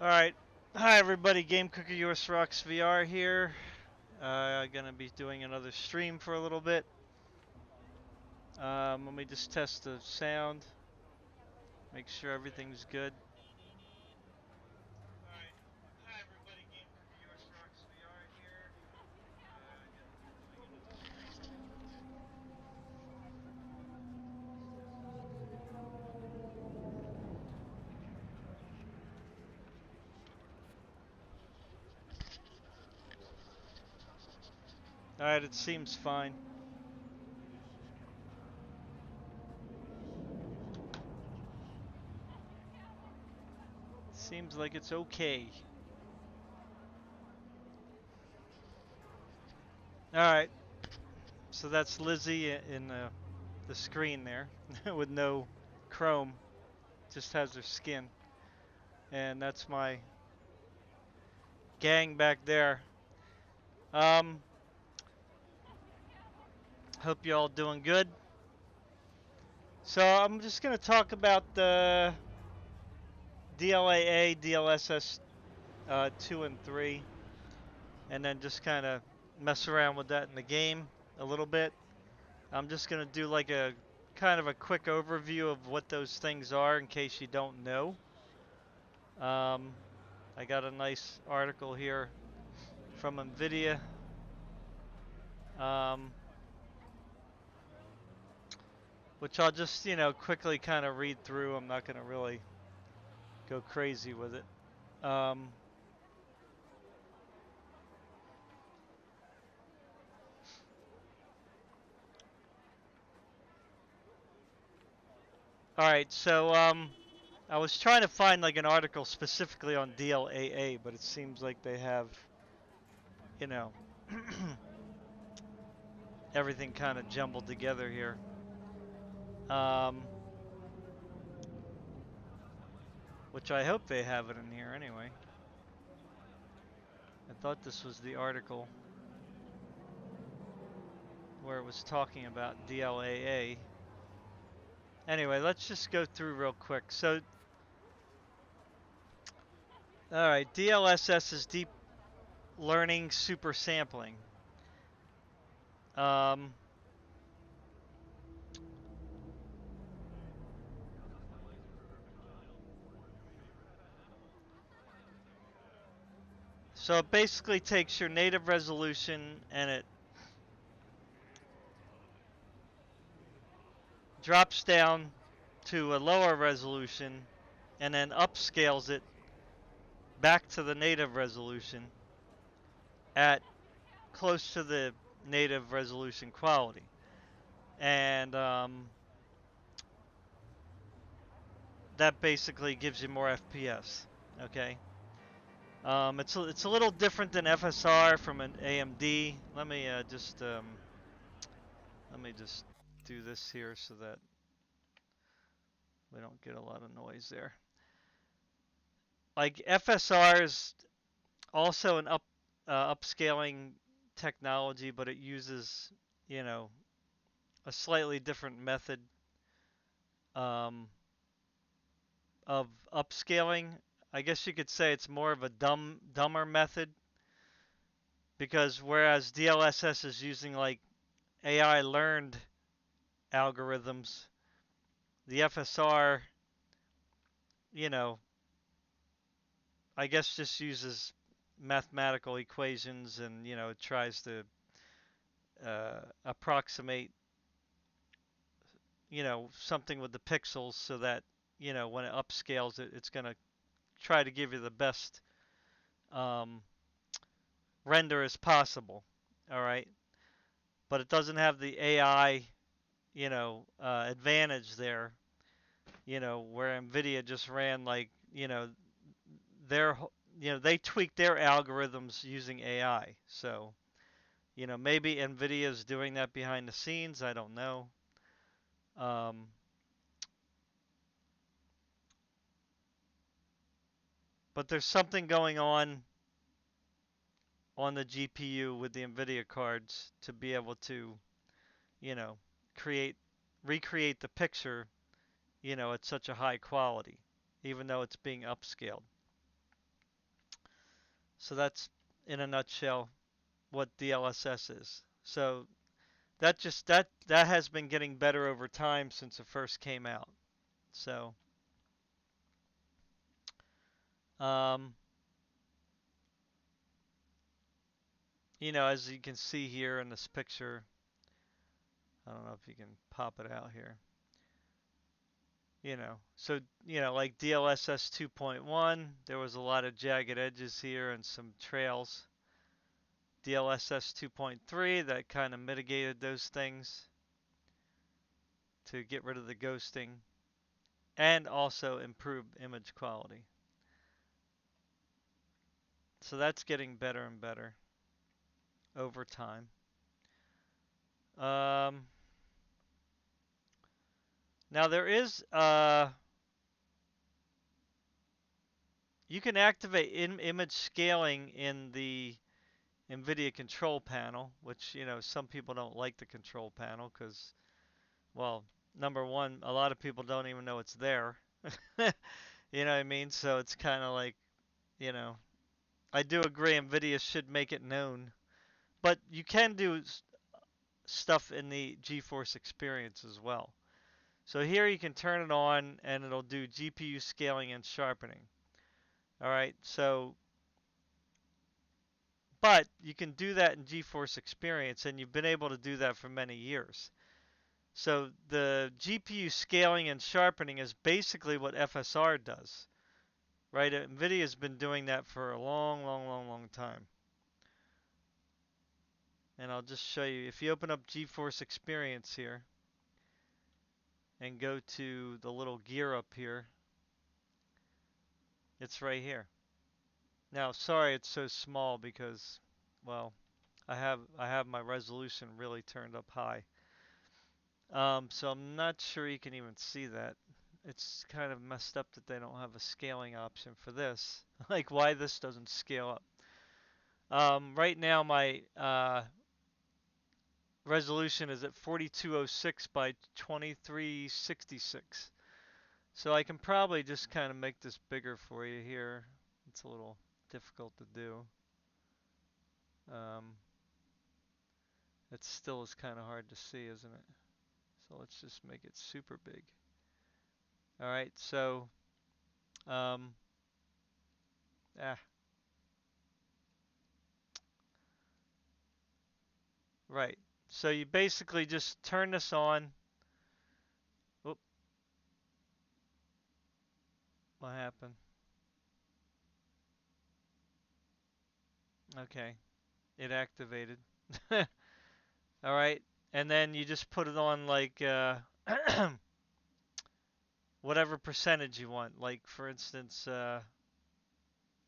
Alright, hi everybody, Game Cooker US Rocks VR here. Gonna be doing another stream for a little bit. Let me just test the sound, make sure everything's good. Alright, hi everybody, Game Cooker US Rocks VR here. Alright, it seems fine. Seems like it's okay. Alright, so that's Lizzy in the screen there with no chrome, just has her skin. And that's my gang back there. Hope you all doing good. So I'm just gonna talk about the DLAA, DLSS 2 and 3, and then just kind of mess around with that in the game a little bit. I'm just gonna do like a kind of a quick overview of what those things are in case you don't know. I got a nice article here from NVIDIA. Which I'll just, quickly kind of read through. I'm not going to really go crazy with it. Alright, so I was trying to find like an article specifically on DLAA, but it seems like they have, you know, everything kind of jumbled together here. Which I hope they have it in here anyway. I thought this was the article where it was talking about DLAA. Anyway, let's just go through real quick. So, alright, DLSS is deep learning super sampling. So it basically takes your native resolution and it drops down to a lower resolution and then upscales it back to the native resolution at close to the native resolution quality. And that basically gives you more FPS, okay? It's a little different than FSR from an AMD. Let me just do this here so that we don't get a lot of noise there. Like FSR is also an upscaling technology, but it uses, you know, a slightly different method um, of upscaling. I guess you could say it's more of a dumber method because whereas DLSS is using like AI learned algorithms, the FSR, you know, I guess just uses mathematical equations and tries to approximate something with the pixels so that when it upscales it, it's going to try to give you the best um, render as possible. All right, but it doesn't have the AI advantage there. Where NVIDIA just ran like their they tweaked their algorithms using AI. So maybe NVIDIA is doing that behind the scenes. I don't know. Um, but there's something going on the GPU with the NVIDIA cards to be able to, you know, create, recreate the picture, at such a high quality, even though it's being upscaled. So that's in a nutshell what DLSS is. So that has been getting better over time since it first came out. So um, as you can see here in this picture, I don't know if you can pop it out here. So like DLSS 2.1, there was a lot of jagged edges here and some trails. DLSS 2.3, that kind of mitigated those things to get rid of the ghosting and also improve image quality. So that's getting better and better over time. Um, Now there is you can activate image scaling in the NVIDIA control panel, which some people don't like the control panel because, well, number one, a lot of people don't even know it's there. You know what I mean? So it's kind of like, you know, I do agree NVIDIA should make it known, but you can do stuff in the GeForce experience as well. So here you can turn it on and it'll do GPU scaling and sharpening. All right, so but you can do that in GeForce Experience, and you've been able to do that for many years. So the GPU scaling and sharpening is basically what FSR does, right? NVIDIA has been doing that for a long, long, long, long time. And I'll just show you. If you open up GeForce Experience here and go to the little gear up here, it's right here. Now, sorry it's so small because, well, I have my resolution really turned up high. So I'm not sure you can even see that. It's kind of messed up that they don't have a scaling option for this. Like why this doesn't scale up. Right now my resolution is at 4206 by 2366. So I can probably just kind of make this bigger for you here. It's a little difficult to do. Um, it still is kind of hard to see, isn't it? So let's just make it super big. All right, so um, ah, right. So you basically just turn this on. Oop, what happened? Okay, it activated. All right, and then you just put it on like whatever percentage you want. Like for instance,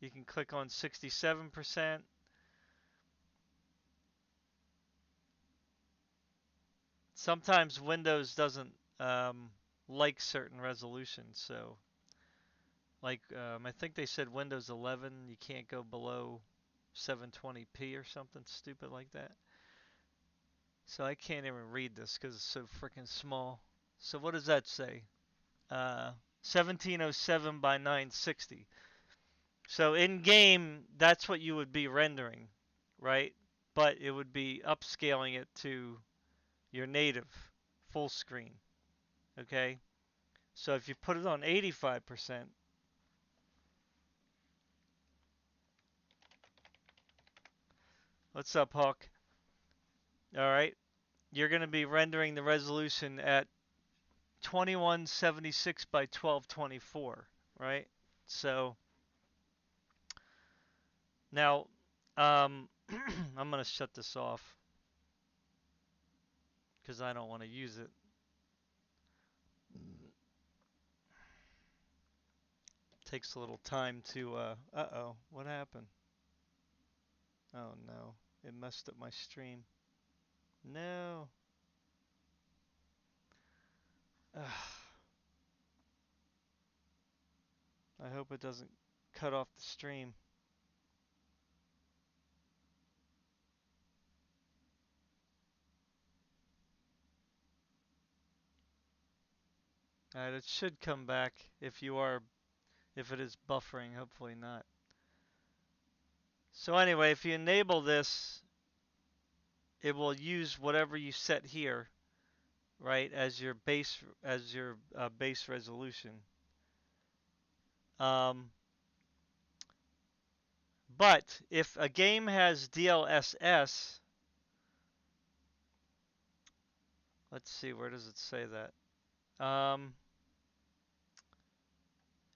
you can click on 67%. Sometimes Windows doesn't like certain resolutions, so like I think they said Windows 11 you can't go below 720p or something stupid like that. So I can't even read this because it's so freaking small. So what does that say? 1707 by 960. So in game, that's what you would be rendering, right? But it would be upscaling it to your native full screen, okay? So if you put it on 85%, what's up, Hawk? All right, you're going to be rendering the resolution at 2176 by 1224, right? So now I'm going to shut this off because I don't want to use it. Takes a little time to, uh-oh, what happened? Oh no, it messed up my stream. No. Ugh. I hope it doesn't cut off the stream. Alright, it should come back if it is buffering, hopefully not. So anyway, if you enable this, it will use whatever you set here, right, as your base resolution. Um, but if a game has DLSS, let's see, where does it say that?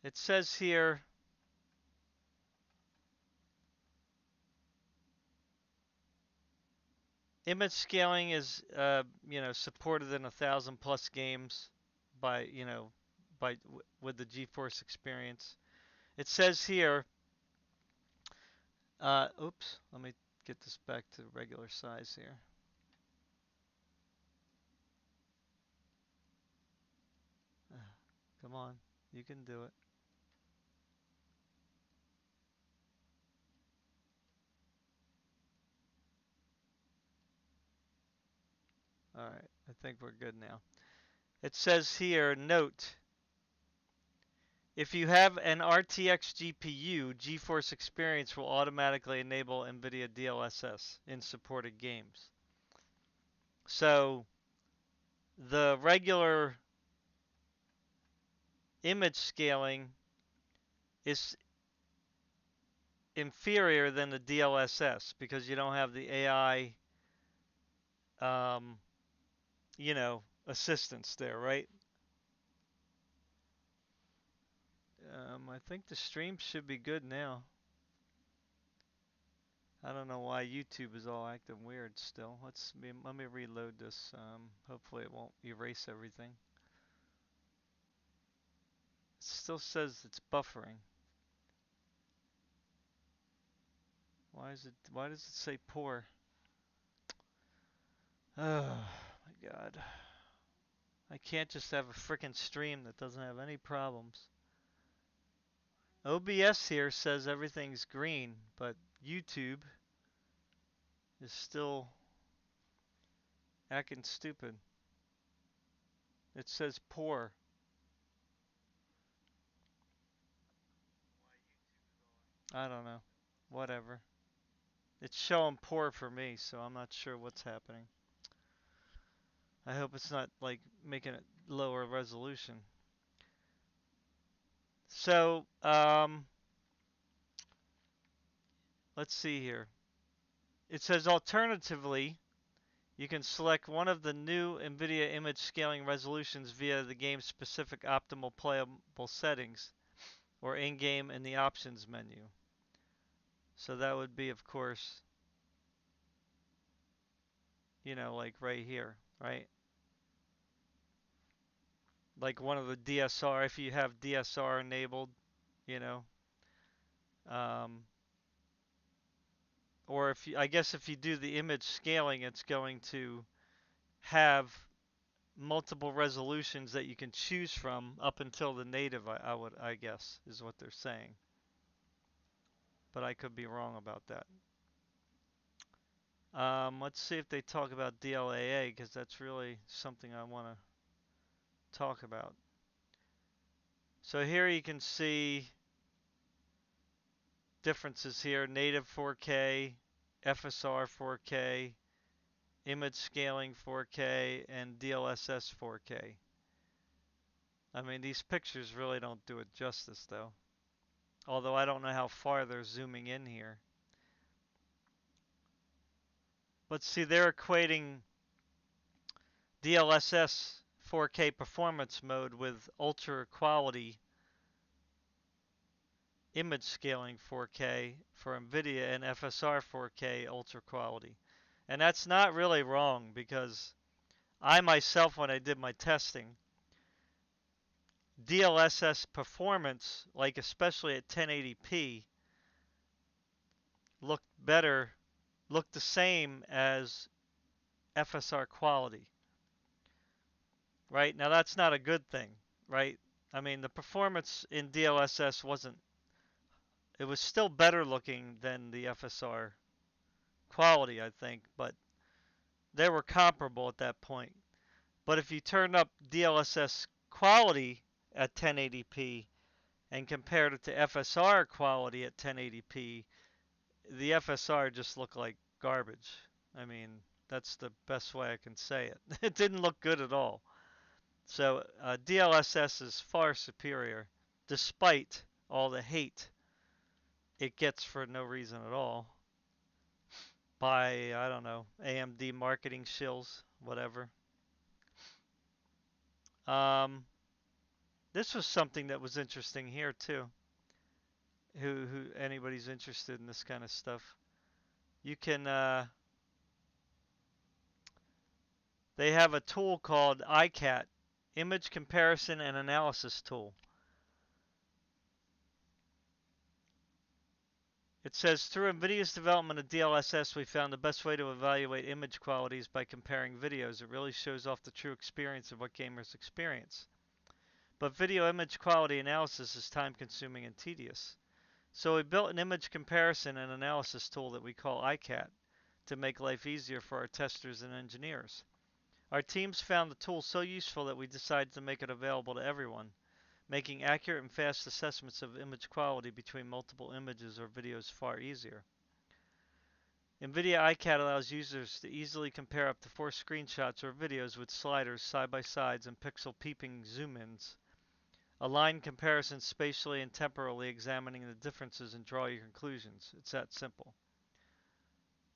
It says here, image scaling is, supported in 1,000+ games by, with the GeForce experience. It says here, oops, let me get this back to regular size here. Come on, you can do it. All right, I think we're good now. It says here, note, if you have an RTX GPU, GeForce Experience will automatically enable NVIDIA DLSS in supported games. So the regular image scaling is inferior than the DLSS because you don't have the AI, um, assistance there, right? I think the stream should be good now. I don't know why YouTube is all acting weird still. Let me reload this. Hopefully it won't erase everything. It still says it's buffering. Why does it say poor? Oh my god. I can't just have a frickin' stream that doesn't have any problems. OBS here says everything's green, but YouTube is still acting stupid. It says poor. I don't know. Whatever. It's showing poor for me, so I'm not sure what's happening. I hope it's not like making it lower resolution. So, let's see here. It says alternatively, you can select one of the new NVIDIA image scaling resolutions via the game's specific optimal playable settings or in-game in the options menu. So that would be, of course, like right here, right? Like one of the DSR, if you have DSR enabled, you know. Um, or I guess if you do the image scaling, it's going to have multiple resolutions that you can choose from up until the native, I guess, is what they're saying. But I could be wrong about that. Let's see if they talk about DLAA, because that's really something I want to talk about. So here you can see differences here: native 4K, FSR 4K, image scaling 4K, and DLSS 4K. I mean, these pictures really don't do it justice, though. Although I don't know how far they're zooming in here. But see, they're equating DLSS 4K performance mode with ultra quality image scaling 4K for NVIDIA and FSR 4K ultra quality. And that's not really wrong because I myself, when I did my testing, DLSS performance, like especially at 1080p, looked better, looked the same as FSR quality. Right? Now that's not a good thing, right? I mean, the performance in DLSS it was still better looking than the FSR quality, I think, but they were comparable at that point. But if you turn up DLSS quality at 1080p and compared it to FSR quality at 1080p, the FSR just looked like garbage. I mean, that's the best way I can say it. It didn't look good at all. So DLSS is far superior, despite all the hate it gets for no reason at all by, I don't know, AMD marketing shills, whatever. Um, this was something that was interesting here too. Who anybody's interested in this kind of stuff? You can they have a tool called ICAT, Image Comparison and Analysis Tool. It says, through NVIDIA's development of DLSS, we found the best way to evaluate image quality is by comparing videos. It really shows off the true experience of what gamers experience. But video image quality analysis is time consuming and tedious. So we built an image comparison and analysis tool that we call ICAT to make life easier for our testers and engineers. Our teams found the tool so useful that we decided to make it available to everyone, making accurate and fast assessments of image quality between multiple images or videos far easier. NVIDIA iCAD allows users to easily compare up to 4 screenshots or videos with sliders, side-by-sides, and pixel peeping zoom-ins. Align comparisons spatially and temporally, examining the differences and draw your conclusions. It's that simple.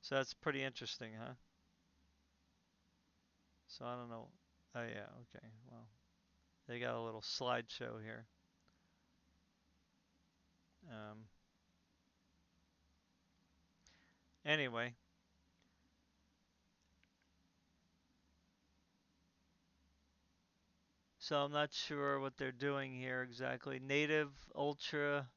So that's pretty interesting, huh? So I don't know. Oh yeah, okay. Well, they got a little slideshow here. Um, anyway, so I'm not sure what they're doing here exactly. Native, ultra,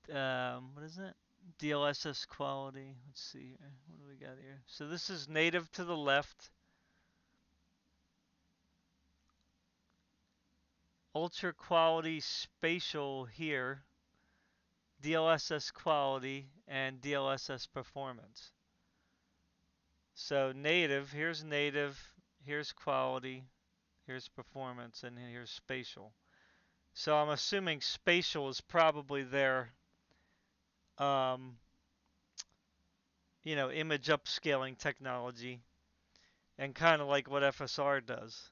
what is it? DLSS quality. Let's see here. What do we got here? So this is native to the left. Ultra quality spatial here. DLSS quality and DLSS performance. So native, here's quality, here's performance, and here's spatial. So I'm assuming spatial is probably their, um, image upscaling technology, and kind of like what FSR does.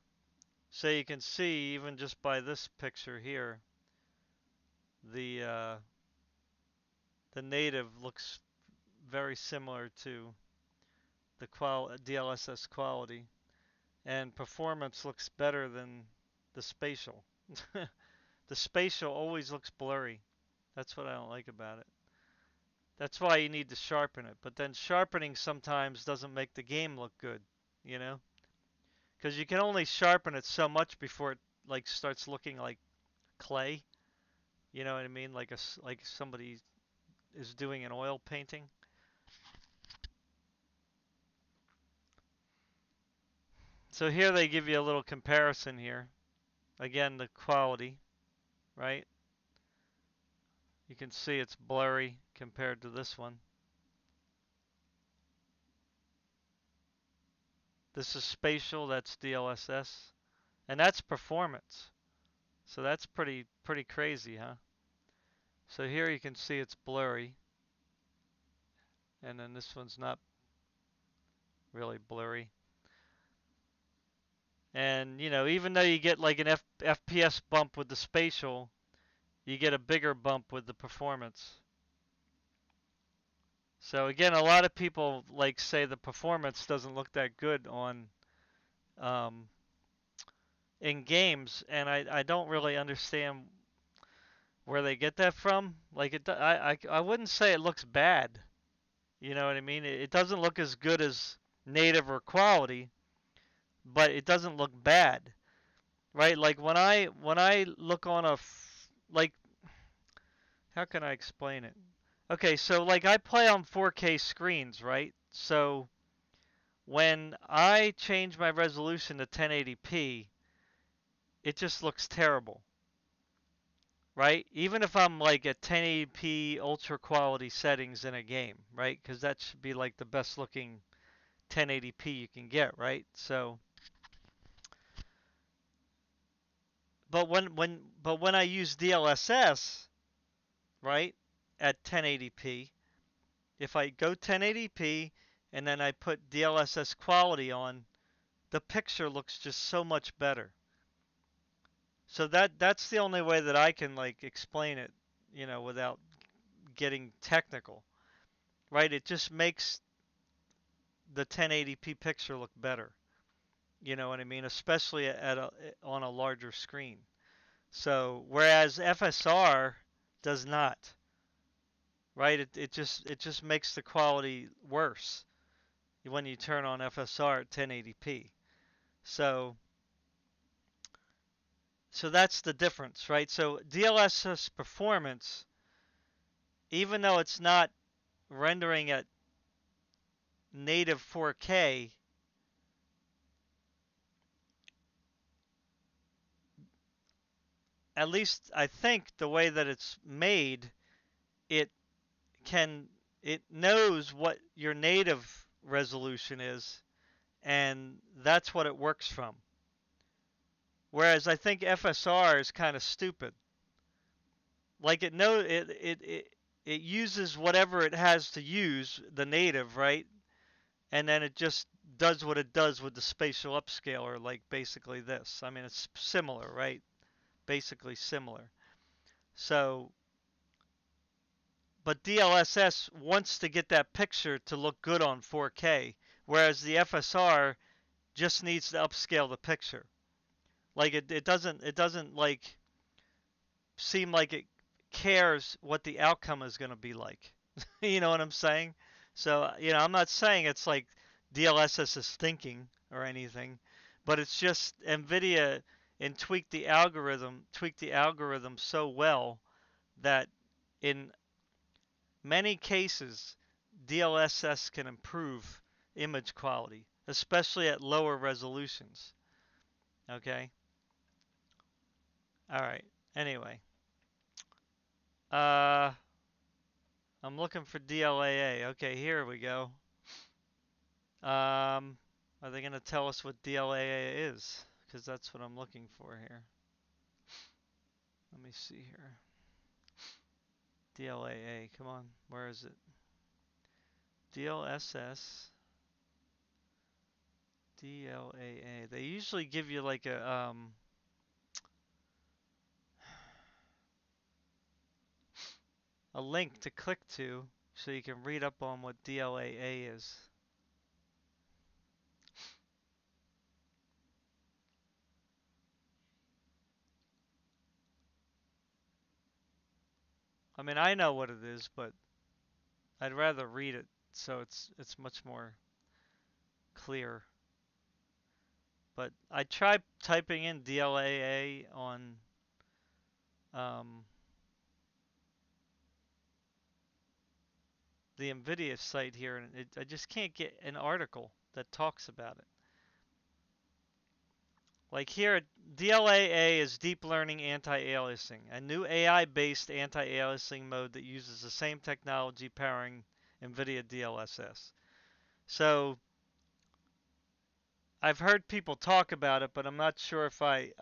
So you can see, even just by this picture here, the uh, the native looks very similar to the DLSS quality, and performance looks better than the spatial. The spatial always looks blurry. That's what I don't like about it. That's why you need to sharpen it. But then sharpening sometimes doesn't make the game look good, you know? Because you can only sharpen it so much before it like starts looking like clay. You know what I mean? Like somebody is doing an oil painting. So here they give you a little comparison here. Again, the quality, right? You can see it's blurry compared to this one. This is spatial, that's DLSS, and that's performance. So that's pretty crazy, huh? So here you can see it's blurry, and then this one's not really blurry. And even though you get like an FPS bump with the spatial, you get a bigger bump with the performance. So again, a lot of people like say the performance doesn't look that good on um, in games, and I don't really understand where they get that from. Like I wouldn't say it looks bad. You know what I mean? It doesn't look as good as native or quality, but it doesn't look bad, right? Like when I look on like, how can I explain it? Okay, so like I play on 4K screens, right? So when I change my resolution to 1080p, it just looks terrible, right? Even if I'm like at 1080p ultra quality settings in a game, right? Because that should be like the best looking 1080p you can get, right? So, but when I use DLSS, right? at 1080p. If I go 1080p and then I put DLSS quality on, the picture looks just so much better. So that's the only way that I can like explain it, without getting technical, right? It just makes the 1080p picture look better. You know what I mean? Especially on a larger screen. So whereas FSR does not, right? It just makes the quality worse when you turn on FSR at 1080p. So so that's the difference, right? So DLSS performance, even though it's not rendering at native 4K, at least I think the way that it's made, it can it knows what your native resolution is, and that's what it works from. Whereas I think FSR is kind of stupid. Like it uses whatever it has to use, the native, right? And then it just does what it does with the spatial upscaler, like basically this. I mean, it's similar, right? Basically similar. So, but DLSS wants to get that picture to look good on 4K, whereas the FSR just needs to upscale the picture. Like it doesn't like seem like it cares what the outcome is going to be like. You know what I'm saying? So, I'm not saying it's like DLSS is thinking or anything, but it's just NVIDIA and tweaked the algorithm so well that in many cases DLSS can improve image quality, especially at lower resolutions. Okay? All right. Anyway, uh I'm looking for DLAA. Okay, here we go. Are they going to tell us what DLAA is? Because that's what I'm looking for here. Let me see here. DLAA, come on, where is it? DLSS, DLAA. They usually give you like a link to click to so you can read up on what DLAA is. I mean, I know what it is, but I'd rather read it so it's much more clear. But I tried typing in DLAA on um, the NVIDIA site here, and I just can't get an article that talks about it. Like here, DLAA is deep learning anti-aliasing, a new AI-based anti-aliasing mode that uses the same technology powering NVIDIA DLSS. So I've heard people talk about it, but I'm not sure if I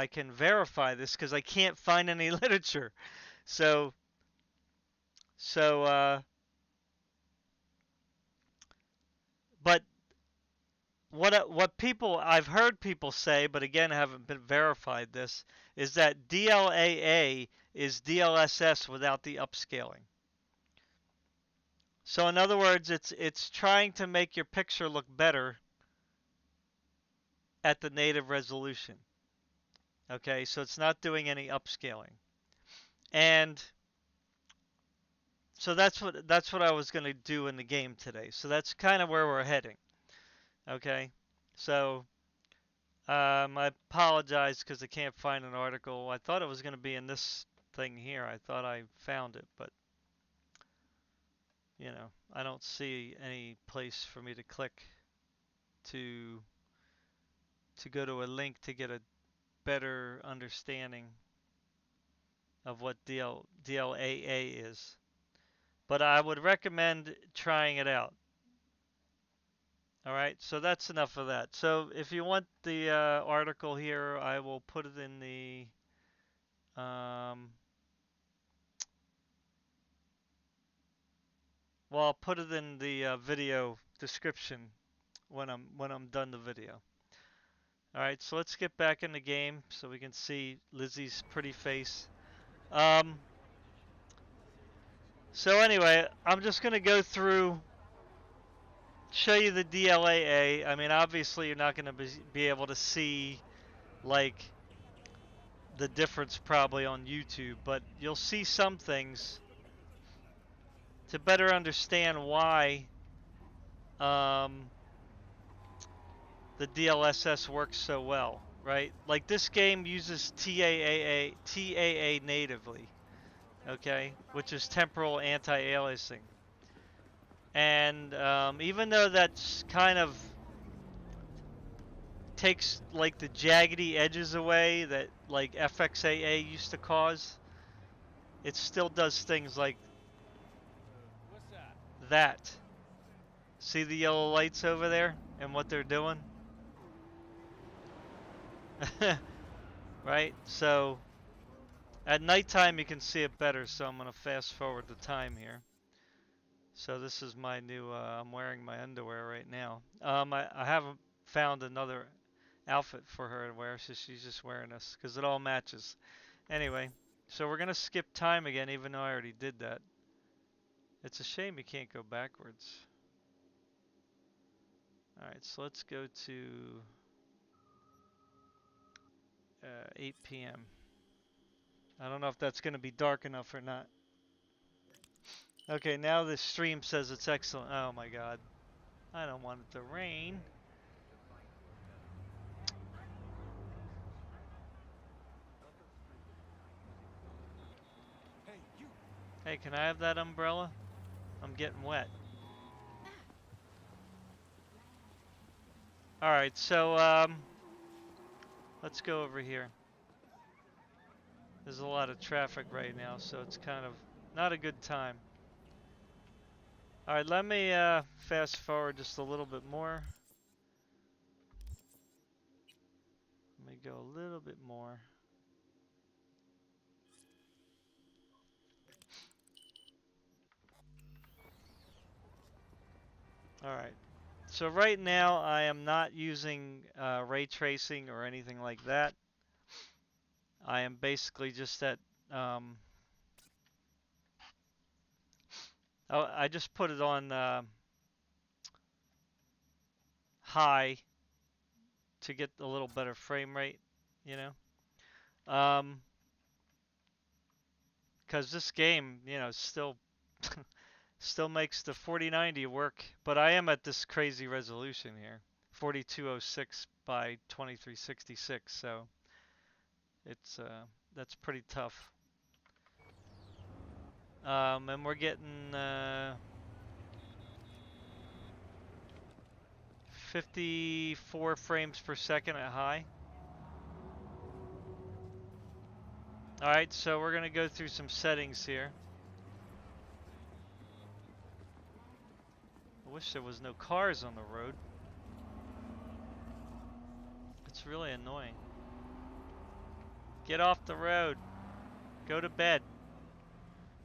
can verify this because I can't find any literature. So so but what people I've heard people say, but again I haven't been verified this, is that DLAA is DLSS without the upscaling. So in other words, it's trying to make your picture look better at the native resolution. Okay, so it's not doing any upscaling. And so that's what I was going to do in the game today. So that's kind of where we're heading. Okay, so I apologize because I can't find an article. I thought it was going to be in this thing here. I thought I found it, but I don't see any place for me to click to go to a link to get a better understanding of what DLAA is. But I would recommend trying it out. All right, so that's enough of that. So if you want the article here, I will put it in the Well, I'll put it in the video description when I'm done the video. All right, so let's get back in the game so we can see Lizzy's pretty face. Um, so anyway, I'm just gonna go through, show you the DLAA. I mean, obviously you're not gonna be able to see like the difference probably on YouTube, but you'll see some things to better understand why um, the DLSS works so well, right? Like this game uses TAA natively, okay, which is temporal anti-aliasing. And even though that's kind of takes like the jaggedy edges away that like FXAA used to cause, it still does things like that. See the yellow lights over there and what they're doing? Right? So at nighttime you can see it better, so I'm going to fast forward the time here. So this is my new, I'm wearing my underwear right now. I haven't found another outfit for her to wear, so she's just wearing this because it all matches. Anyway, so we're going to skip time again, even though I already did that. It's a shame you can't go backwards. Alright, so let's go to 8 p.m. I don't know if that's going to be dark enough or not. Okay, now the stream says it's excellent. Oh my god. I don't want it to rain. Hey, can I have that umbrella? I'm getting wet. Alright, so let's go over here. There's a lot of traffic right now, so it's kind of not a good time. Alright, let me fast forward just a little bit more. Let me go a little bit more. Alright, so right now I am not using ray tracing or anything like that. I am basically just at I just put it on high to get a little better frame rate, you know. Because this game, you know, still still makes the 4090 work, but I am at this crazy resolution here, 4206 by 2366, so it's that's pretty tough. And we're getting 54 frames per second at high. Alright, so we're gonna go through some settings here. I wish there was no cars on the road. It's really annoying. Get off the road. Go to bed.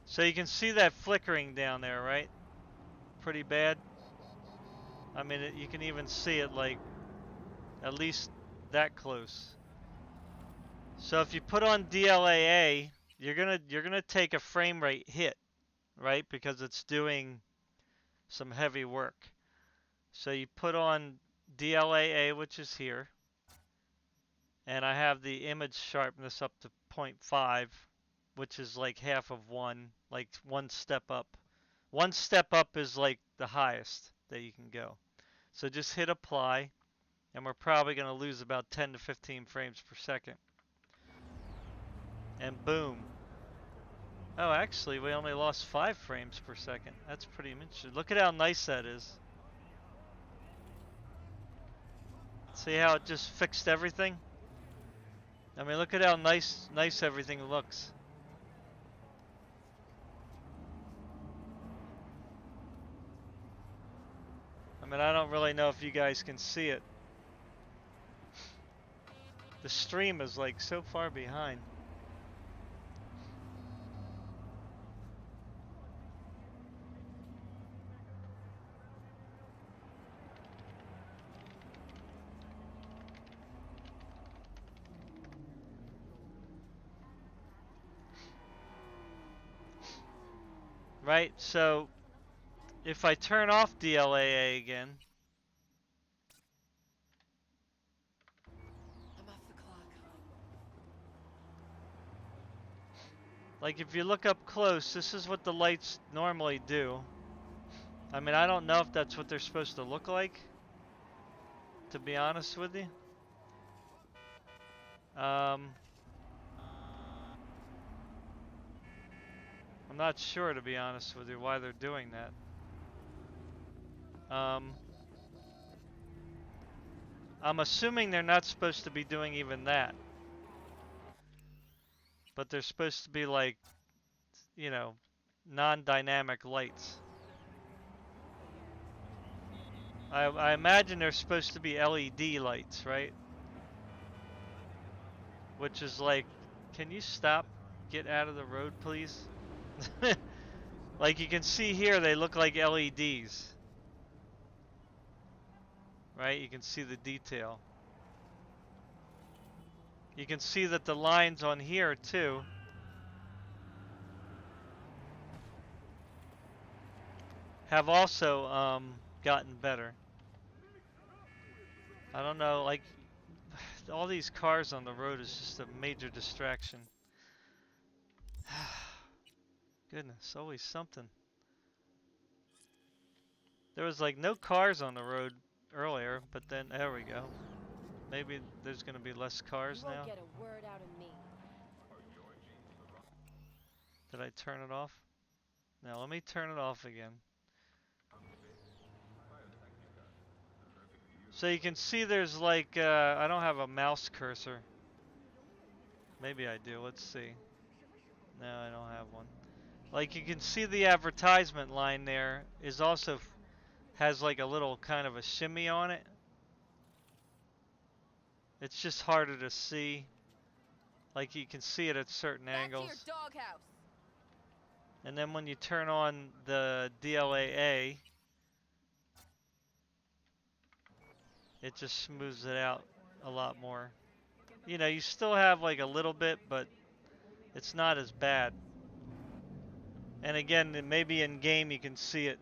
So you can see that flickering down there, right? Pretty bad. I mean, you can even see it like at least that close. So if you put on DLAA, you're gonna take a frame rate hit, right? Because it's doing some heavy work. So you put on DLAA, which is here, and I have the image sharpness up to 0.5, which is like half of one, like one step up. One step up is like the highest that you can go. So just hit apply, and we're probably going to lose about 10 to 15 frames per second. And boom. Oh, actually, we only lost 5 frames per second. That's pretty interesting. Look at how nice that is. See how it just fixed everything? I mean, look at how nice everything looks. I mean, I don't really know if you guys can see it. The stream is like so far behind. right? So if I turn off DLAA again, I'm off the clock. like if you look up close, this is what the lights normally do. I mean, I don't know if that's what they're supposed to look like, to be honest with you. I'm not sure, to be honest with you, why they're doing that. I'm assuming they're not supposed to be doing even that. But they're supposed to be like, you know, non-dynamic lights. I imagine they're supposed to be LED lights, right? Which is like, can you stop? Get out of the road, please? Like you can see here, they look like LEDs. Right? You can see the detail. You can see that the lines on here too have also gotten better. I don't know, like all these cars on the road is just a major distraction. Goodness, always something. There was like no cars on the road earlier, but then there we go. Maybe there's gonna be less cars You won't now. get a word out of me. Did I turn it off? Now let me turn it off again. So you can see there's like, I don't have a mouse cursor. Maybe I do, let's see. No, I don't have one. Like you can see the advertisement line there is also has like a little kind of a shimmy on it. It's just harder to see. Like you can see it at certain Back to your angles. doghouse. And then when you turn on the DLAA, it just smooths it out a lot more. You know, you still have like a little bit, but it's not as bad. And again, maybe in game you can see it.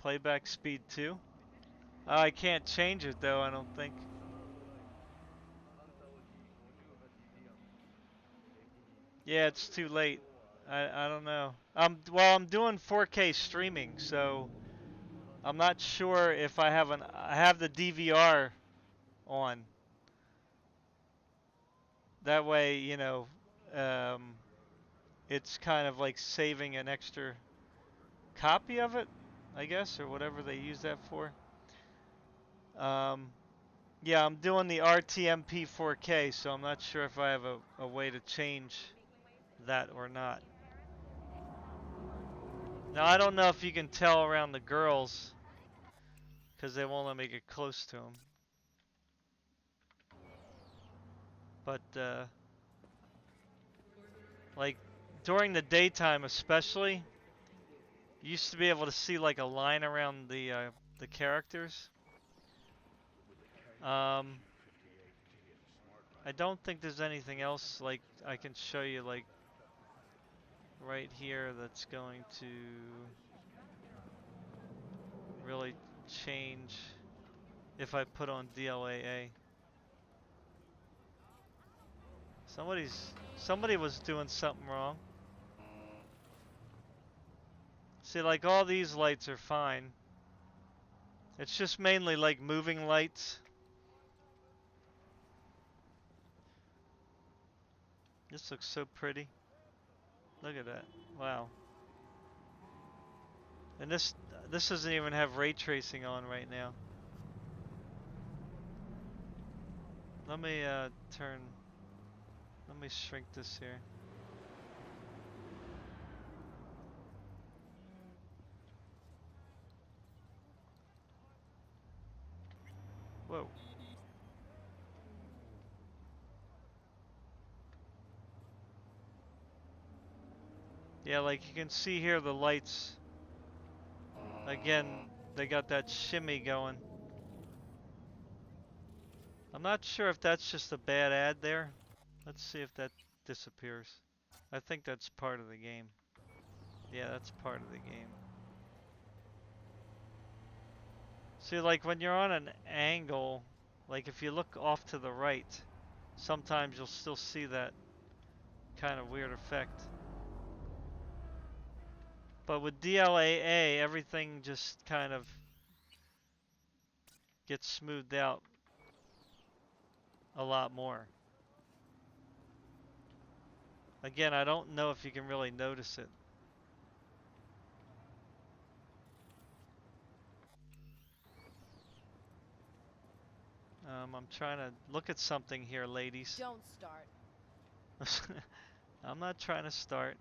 Playback speed too. Oh, I can't change it though, I don't think. Yeah, it's too late. I don't know. Well, I'm doing 4K streaming, so I'm not sure if I have the DVR on. That way, you know, um, it's kind of like saving an extra copy of it, I guess, or whatever they use that for. Um, yeah, I'm doing the RTMP 4K, so I'm not sure if I have a way to change that or not. Now, I don't know if you can tell around the girls, because they won't let me get close to them. But, like, during the daytime especially, you used to be able to see, like, a line around the characters. I don't think there's anything else, like, I can show you, like, right here that's going to really change if I put on DLAA. Somebody was doing something wrong. See, like all these lights are fine. It's just mainly like moving lights. This looks so pretty. Look at that. Wow. And this doesn't even have ray tracing on right now. Let me let me shrink this here. Whoa. Yeah, like you can see here the lights. Again, they got that shimmy going. I'm not sure if that's just a bad ad there. Let's see if that disappears. I think that's part of the game. Yeah, that's part of the game. See, like when you're on an angle, like if you look off to the right, sometimes you'll still see that kind of weird effect. But with DLAA, everything just kind of gets smoothed out a lot more. Again, I don't know if you can really notice it. I'm trying to look at something here, ladies. Don't start. I'm not trying to start.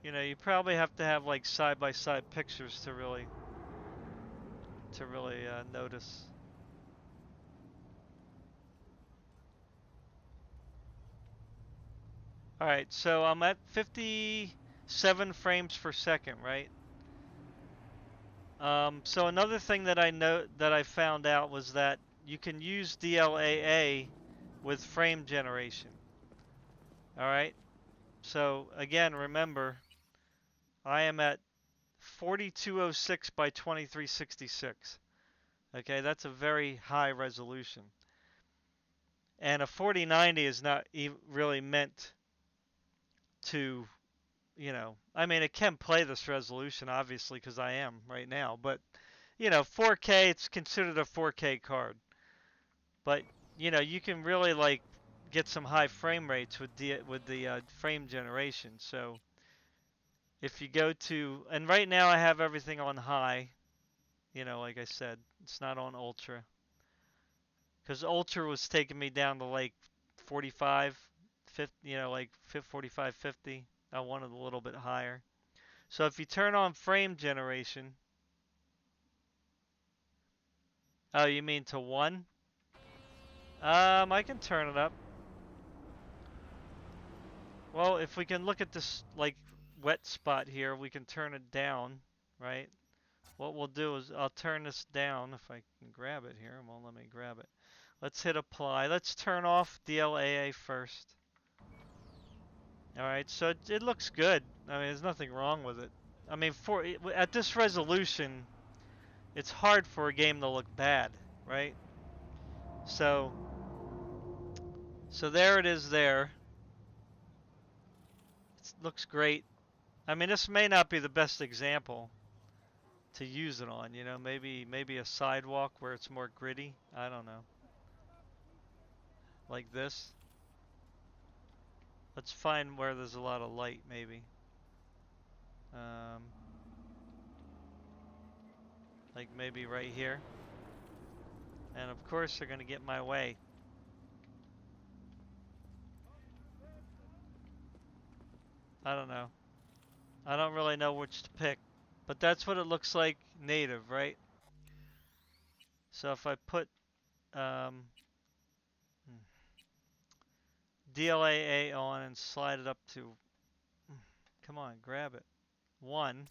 You know, you probably have to have like side-by-side pictures to really notice. All right, so I'm at 57 frames per second, right? So another thing that I found out was that you can use DLAA with frame generation. All right. So again, remember, I am at 4206 by 2366. Okay, that's a very high resolution. And a 4090 is not really meant to, I mean, it can play this resolution, obviously, because I am right now, but, 4K, it's considered a 4K card. But, you can really, like, get some high frame rates with the frame generation. So if you go to, and right now I have everything on high, like I said, it's not on ultra. Because ultra was taking me down to like 45, 50, like 45, 50. I wanted a little bit higher. So if you turn on frame generation, oh, you mean to 1? I can turn it up. Well, if we can look at this like wet spot here, we can turn it down, right? What we'll do is I'll turn this down if I can grab it here. It won't let me grab it. Let's hit apply. Let's turn off DLAA first. Alright, so it looks good. I mean, there's nothing wrong with it. I mean, at this resolution, it's hard for a game to look bad, right? So, so there it is there. It looks great. I mean, this may not be the best example to use it on, maybe a sidewalk where it's more gritty. I don't know. Like this. Let's find where there's a lot of light, maybe. Um, like maybe right here. And of course they're going to get my way. I don't know. I don't really know which to pick. But that's what it looks like native, right? So if I put DLAA on and slide it up to, come on, grab it, 1,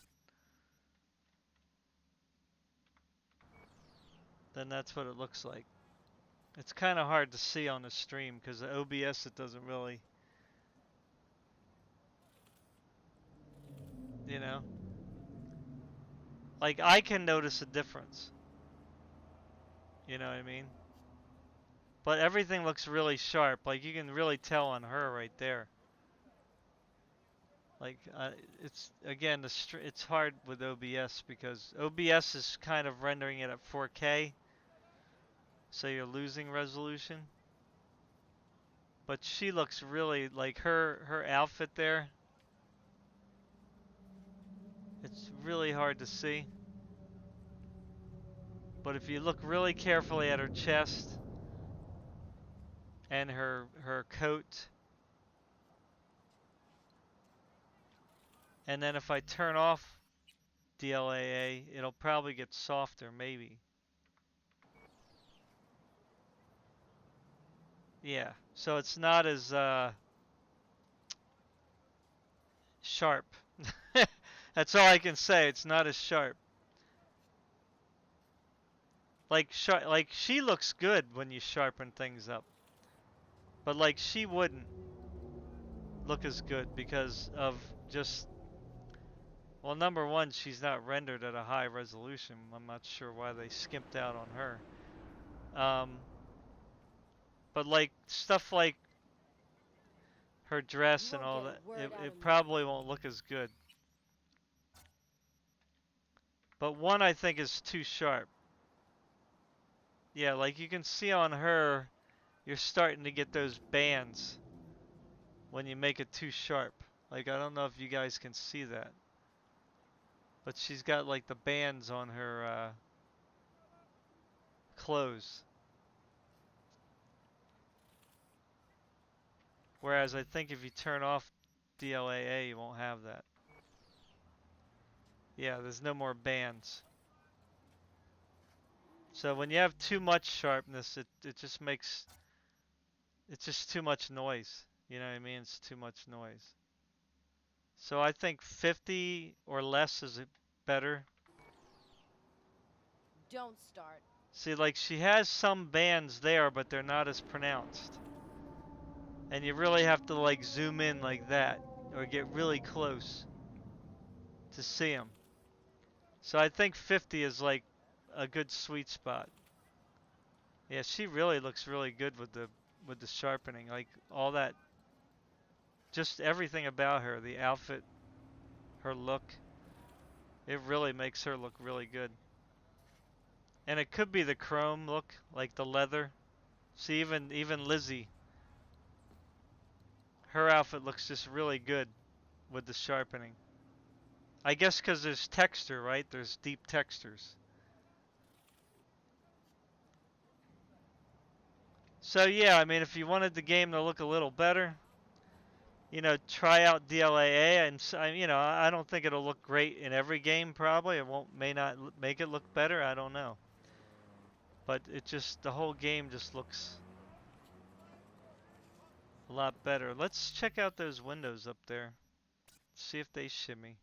then that's what it looks like. It's kind of hard to see on the stream because the OBS, it doesn't really, you know? Like, I can notice a difference. You know what I mean? But everything looks really sharp. Like, you can really tell on her right there. Like, it's, again, it's hard with OBS because OBS is kind of rendering it at 4K. So you're losing resolution. But she looks really, like, her outfit there. It's really hard to see. But if you look really carefully at her chest and her coat, and then if I turn off DLAA, it'll probably get softer, maybe. Yeah, so it's not as sharp. That's all I can say. It's not as sharp. Like she looks good when you sharpen things up, but like she wouldn't look as good because of just, well, number one, she's not rendered at a high resolution. I'm not sure why they skimped out on her. Um, but like stuff like her dress You and won't all get a that, word out it of me. probably won't look as good. But one I think is too sharp. Yeah, like you can see on her, you're starting to get those bands when you make it too sharp. Like I don't know if you guys can see that, but she's got like the bands on her clothes. Whereas I think if you turn off DLAA, you won't have that. Yeah, there's no more bands. So when you have too much sharpness, it just makes, it's just too much noise. You know what I mean? It's too much noise. So I think 50 or less is better. Don't start. See, like she has some bands there, but they're not as pronounced. And you really have to like zoom in like that or get really close to see them. So I think 50 is like a good sweet spot. Yeah, she really looks really good with the sharpening. Like all that, just everything about her, the outfit, her look, it really makes her look really good. And it could be the chrome look, like the leather. See, even Lizzy, her outfit looks just really good with the sharpening. I guess because there's texture, right? There's deep textures. So yeah, I mean, if you wanted the game to look a little better, try out DLAA, and I don't think it'll look great in every game. Probably it won't, may not make it look better. I don't know, but the whole game just looks a lot better. Let's check out those windows up there. See if they shimmy.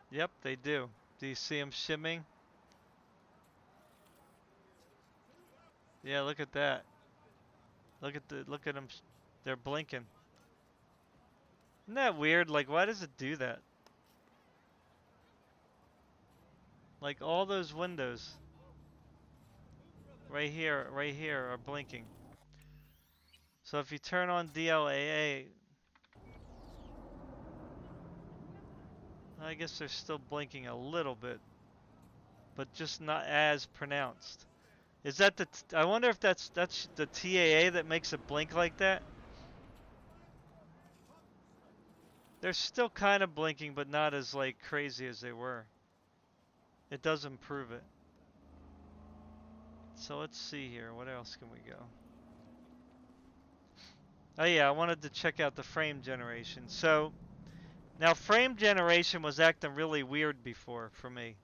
Yep, they do. Do you see them shimming? Yeah, look at that. Look at them. They're blinking. Isn't that weird? Like, why does it do that? Like all those windows right here are blinking. So if you turn on DLAA, I guess they're still blinking a little bit, but just not as pronounced. Is that I wonder if that's the TAA that makes it blink like that? They're still kind of blinking, but not as like crazy as they were. It does improve it. So let's see here. What else can we go? Oh yeah, I wanted to check out the frame generation. So now frame generation was acting really weird before for me.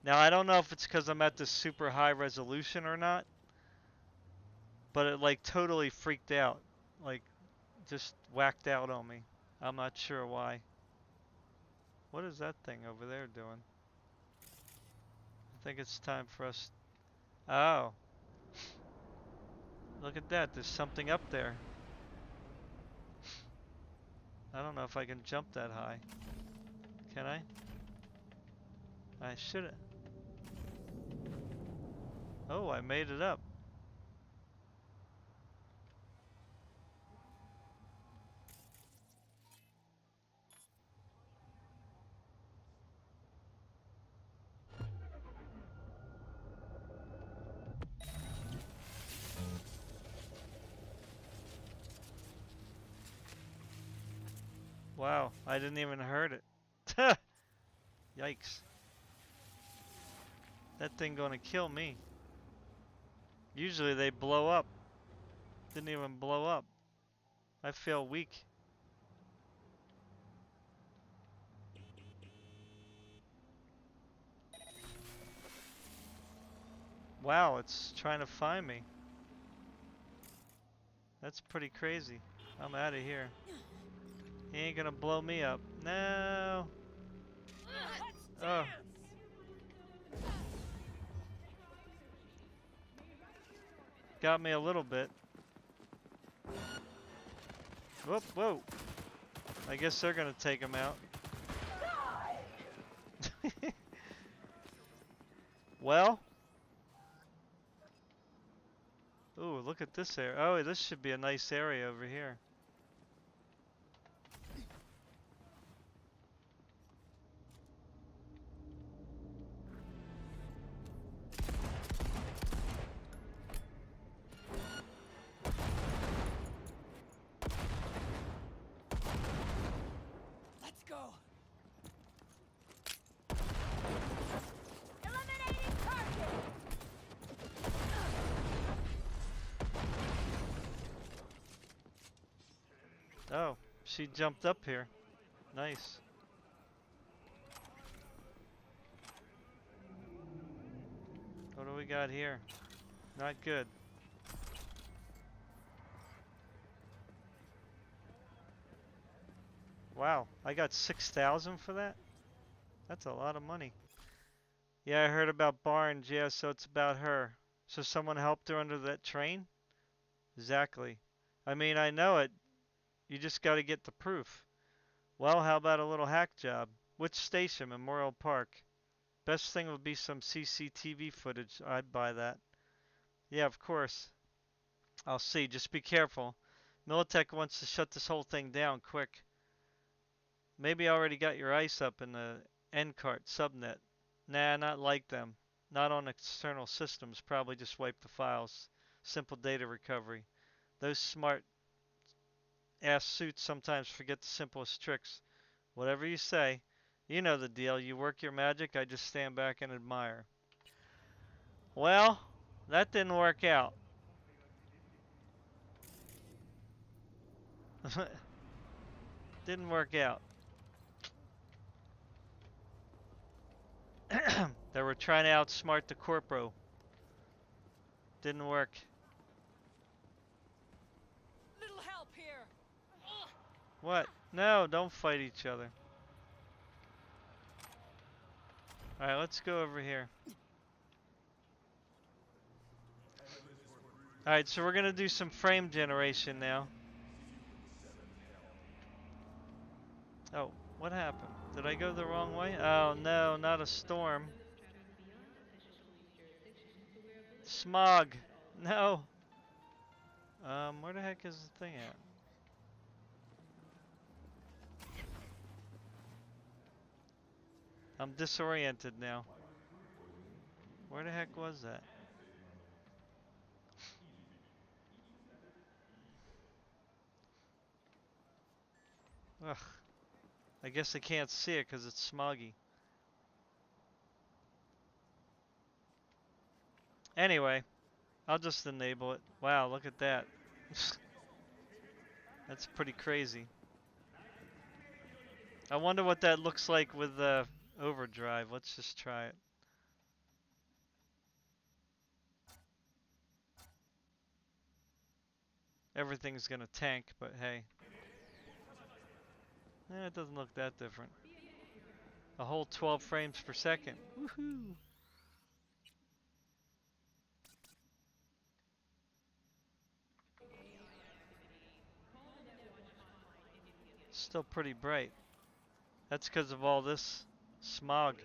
Now I don't know if it's because I'm at this super high resolution or not, but it like totally freaked out. Like just whacked out on me. I'm not sure why. What is that thing over there doing? I think it's time for us. Oh, look at that. There's something up there. I don't know if I can jump that high. Can I? I should. Oh, I made it up. Wow, I didn't even heard it. Yikes. That thing gonna kill me. Usually they blow up. Didn't even blow up. I feel weak. Wow, it's trying to find me. That's pretty crazy. I'm out of here. He ain't gonna blow me up. No. Oh. Got me a little bit. Whoop, whoa. I guess they're gonna take him out. Well. Ooh, look at this area. Oh, this should be a nice area over here. Let's go. Eliminating target. Oh, she jumped up here. Nice. What do we got here? Not good. Wow, I got 6,000 for that? That's a lot of money. Yeah, I heard about Barnes. Yeah, so it's about her. So someone helped her under that train? Exactly. I mean, I know it. You just got to get the proof. Well, how about a little hack job? Which station? Memorial Park. Best thing would be some CCTV footage. I'd buy that. Yeah, of course. I'll see. Just be careful. Militech wants to shut this whole thing down quick. Maybe I already got your ice up in the NCART subnet. Nah, not like them. Not on external systems. Probably just wipe the files. Simple data recovery. Those smart ass suits sometimes forget the simplest tricks. Whatever you say. You know the deal. You work your magic, I just stand back and admire. Well, that didn't work out. Didn't work out. They were trying to outsmart the corpo. Didn't work. Little help here. What? No, don't fight each other. Alright, let's go over here. Alright, so we're gonna do some frame generation now. Oh, what happened? Did I go the wrong way? Oh no, not a storm. Smog. No. Where the heck is the thing at? I'm disoriented now. Where the heck was that? Ugh. I guess I can't see it because it's smoggy. Anyway, I'll just enable it. Wow, look at that. That's pretty crazy. I wonder what that looks like with the overdrive. Let's just try it. Everything's gonna tank, but hey. It doesn't look that different. A whole 12 frames per second. Woohoo! Still pretty bright. That's because of all this smog.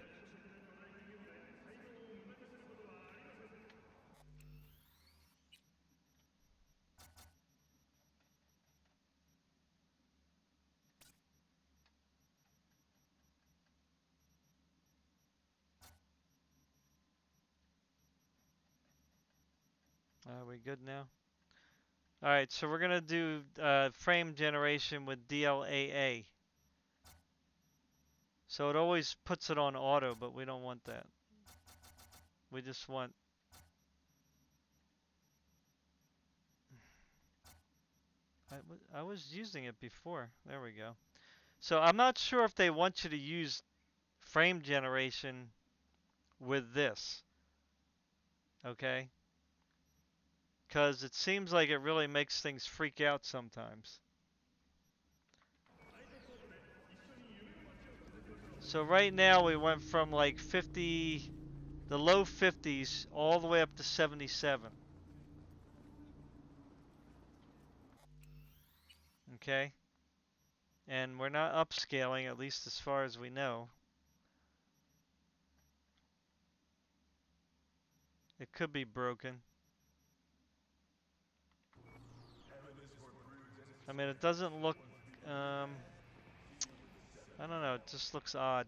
Are we good now? Alright, so we're gonna do frame generation with DLAA. So it always puts it on auto, but we don't want that. We just want... I was using it before. There we go. So I'm not sure if they want you to use frame generation with this. Okay? Because it seems like it really makes things freak out sometimes. So right now we went from like 50, the low 50s, all the way up to 77. Okay? And we're not upscaling, at least as far as we know. It could be broken. I mean, it doesn't look, I don't know, it just looks odd.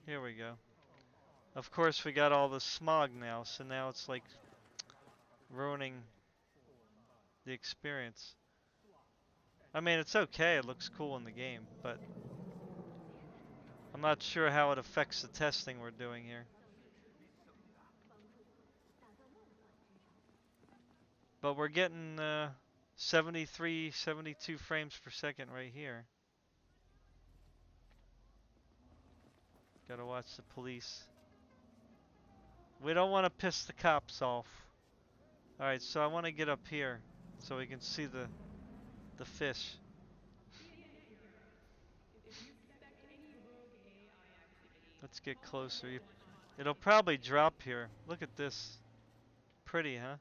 Here we go. Of course, we got all the smog now, so now it's like ruining the experience. I mean, it's okay, it looks cool in the game, but I'm not sure how it affects the testing we're doing here. But we're getting 73, 72 frames per second right here. Gotta watch the police. We don't want to piss the cops off. Alright, so I want to get up here so we can see the fish. Let's get closer. It'll probably drop here. Look at this. Pretty, huh?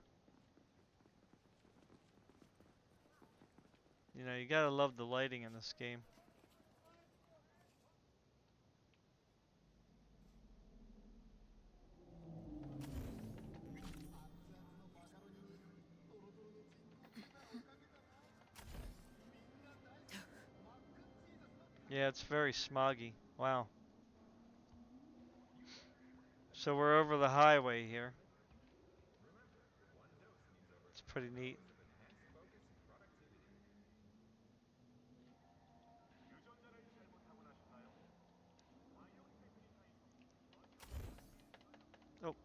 You know, you gotta love the lighting in this game. Yeah, it's very smoggy. Wow. So we're over the highway here. It's pretty neat. Oh.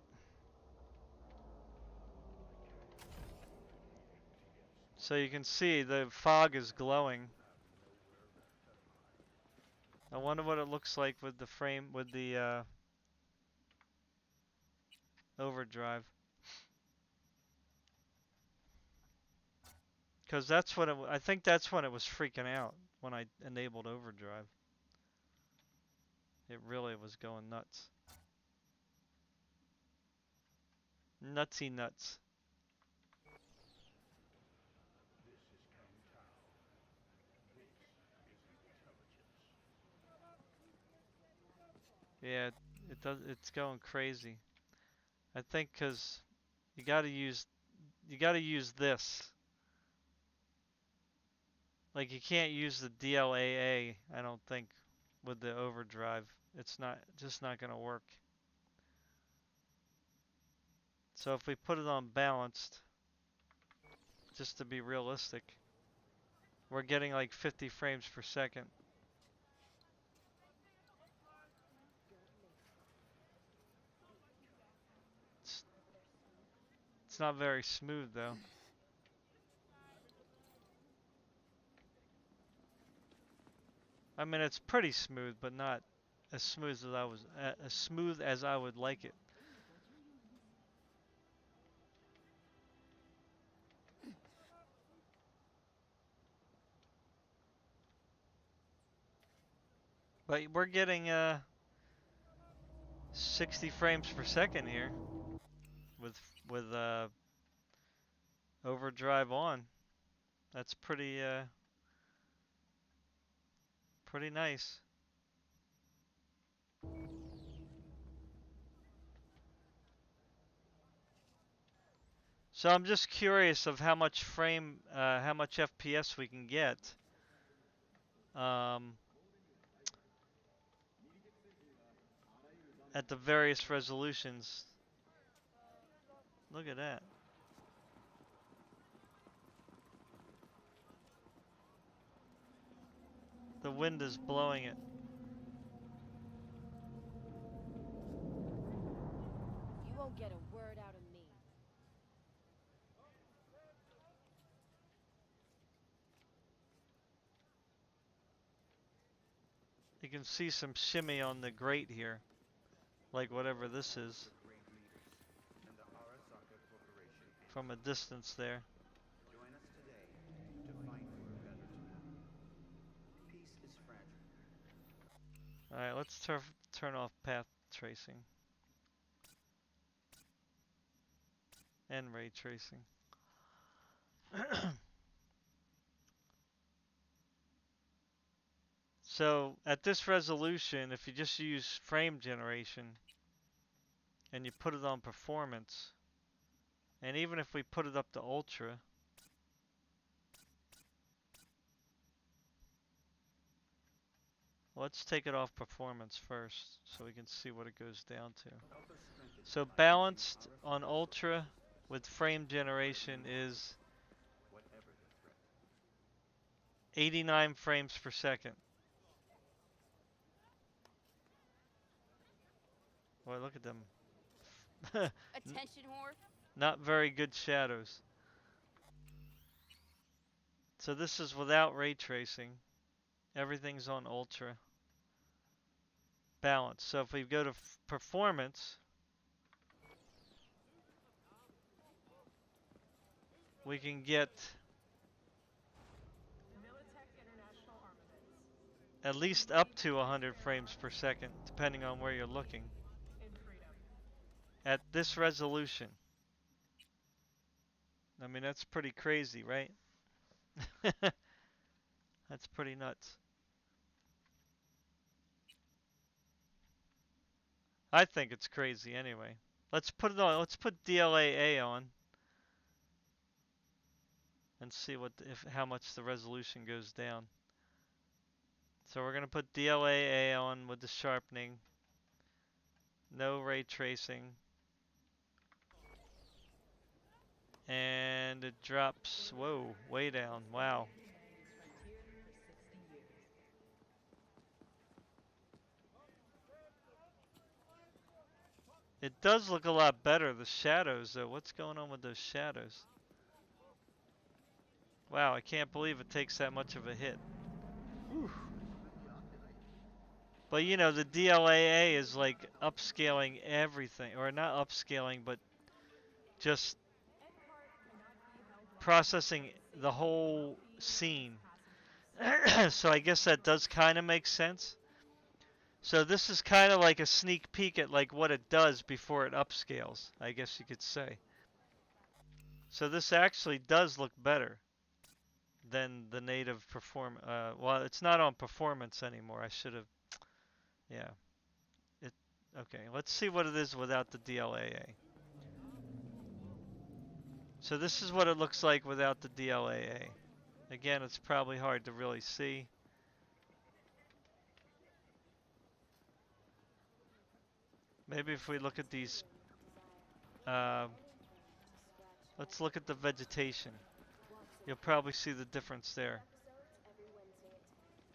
So you can see the fog is glowing. I wonder what it looks like with the frame, with the overdrive. Because that's when I think that's when it was freaking out, when I enabled overdrive. It really was going nuts. Nutsy nuts. Yeah, it does. It's going crazy. I think because you got to use this. Like you can't use the DLAA. I don't think with the overdrive. It's just not gonna work. So if we put it on balanced, just to be realistic, we're getting like 50 frames per second. It's, it's not very smooth though. I mean, it's pretty smooth, but not as smooth as I would like it. But we're getting 60 frames per second here with with overdrive on. That's pretty nice. So I'm just curious of how much FPS we can get. Um, at the various resolutions. Look at that. The wind is blowing it. You won't get a word out of me. You can see some shimmy on the grate here, like whatever this is, from a distance there. Alright, let's turn off path tracing and ray tracing. So at this resolution, if you just use frame generation and you put it on performance, and even if we put it up to ultra, let's take it off performance first so we can see what it goes down to. So balanced on ultra with frame generation is 89 frames per second. Boy, look at them. Attention whore. Not very good shadows. So this is without ray tracing. Everything's on ultra. Balance. So if we go to performance, we can get at least up to 100 frames per second, depending on where you're looking. At this resolution. I mean, that's pretty crazy, right? That's pretty nuts. I think it's crazy anyway. Let's put it on. Let's put DLAA on and see what how much the resolution goes down. So we're gonna put DLAA on with the sharpening. No ray tracing. And it drops, whoa, way down. Wow. It does look a lot better, the shadows though. What's going on with those shadows? Wow, I can't believe it takes that much of a hit. Whew. But you know, the DLAA is like upscaling everything, or not upscaling, but just processing the whole scene. So I guess that does kind of make sense. So this is kind of like a sneak peek at like what it does before it upscales, I guess you could say. So this actually does look better than the native well, it's not on performance anymore. I should have, yeah. It okay. Let's see what it is without the DLAA. So this is what it looks like without the DLAA. Again, it's probably hard to really see. Maybe if we look at these, uh, let's look at the vegetation. You'll probably see the difference there.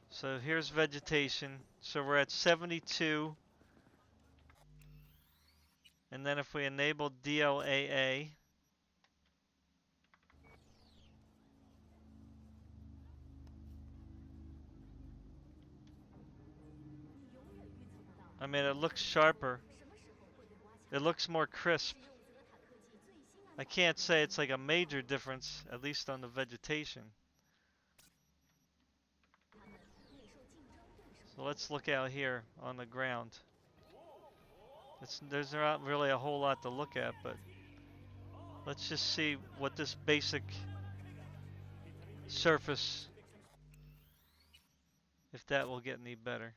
So here's vegetation. So we're at 72. And then if we enable DLAA, I mean, it looks sharper. It looks more crisp. I can't say it's like a major difference, at least on the vegetation. So let's look out here on the ground. There's not really a whole lot to look at, but let's just see what this basic surface, if that will get any better.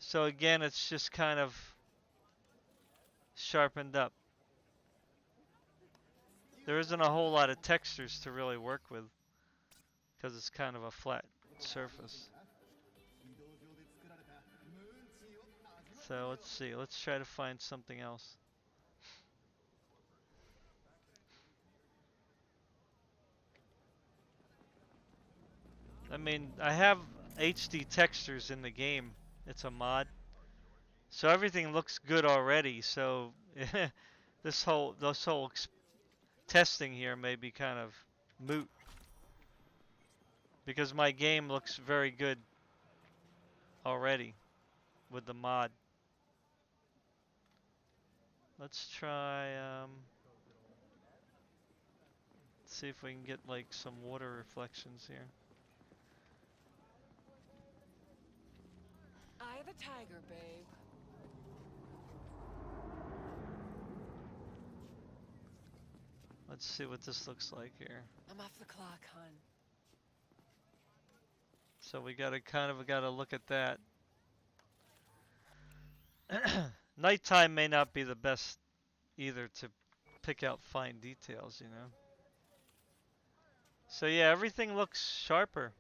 So again, it's just kind of sharpened up. There isn't a whole lot of textures to really work with because it's kind of a flat surface. So let's see, let's try to find something else. I mean, I have HD textures in the game. It's a mod. So everything looks good already. So this whole testing here may be kind of moot because my game looks very good already with the mod. Let's try let's see if we can get like some water reflections here. Eye of the tiger, babe. Let's see what this looks like here. I'm off the clock, hun. So we gotta gotta look at that. Nighttime may not be the best either to pick out fine details, you know. So yeah, everything looks sharper.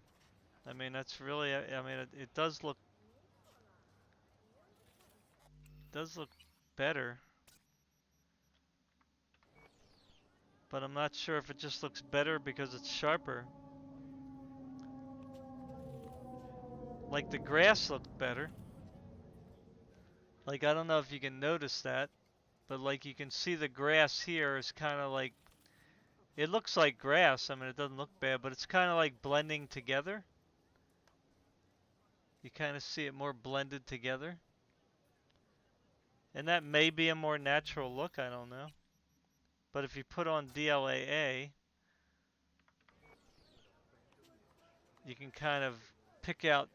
I mean, that's really, I mean, it does look better, but I'm not sure if it just looks better because it's sharper. Like the grass looked better. Like I don't know if you can notice that, but like you can see the grass here is kind of like, it looks like grass. I mean, it doesn't look bad, but it's kind of like blending together. You kind of see it more blended together. And that may be a more natural look, I don't know. But if you put on DLAA, you can kind of pick out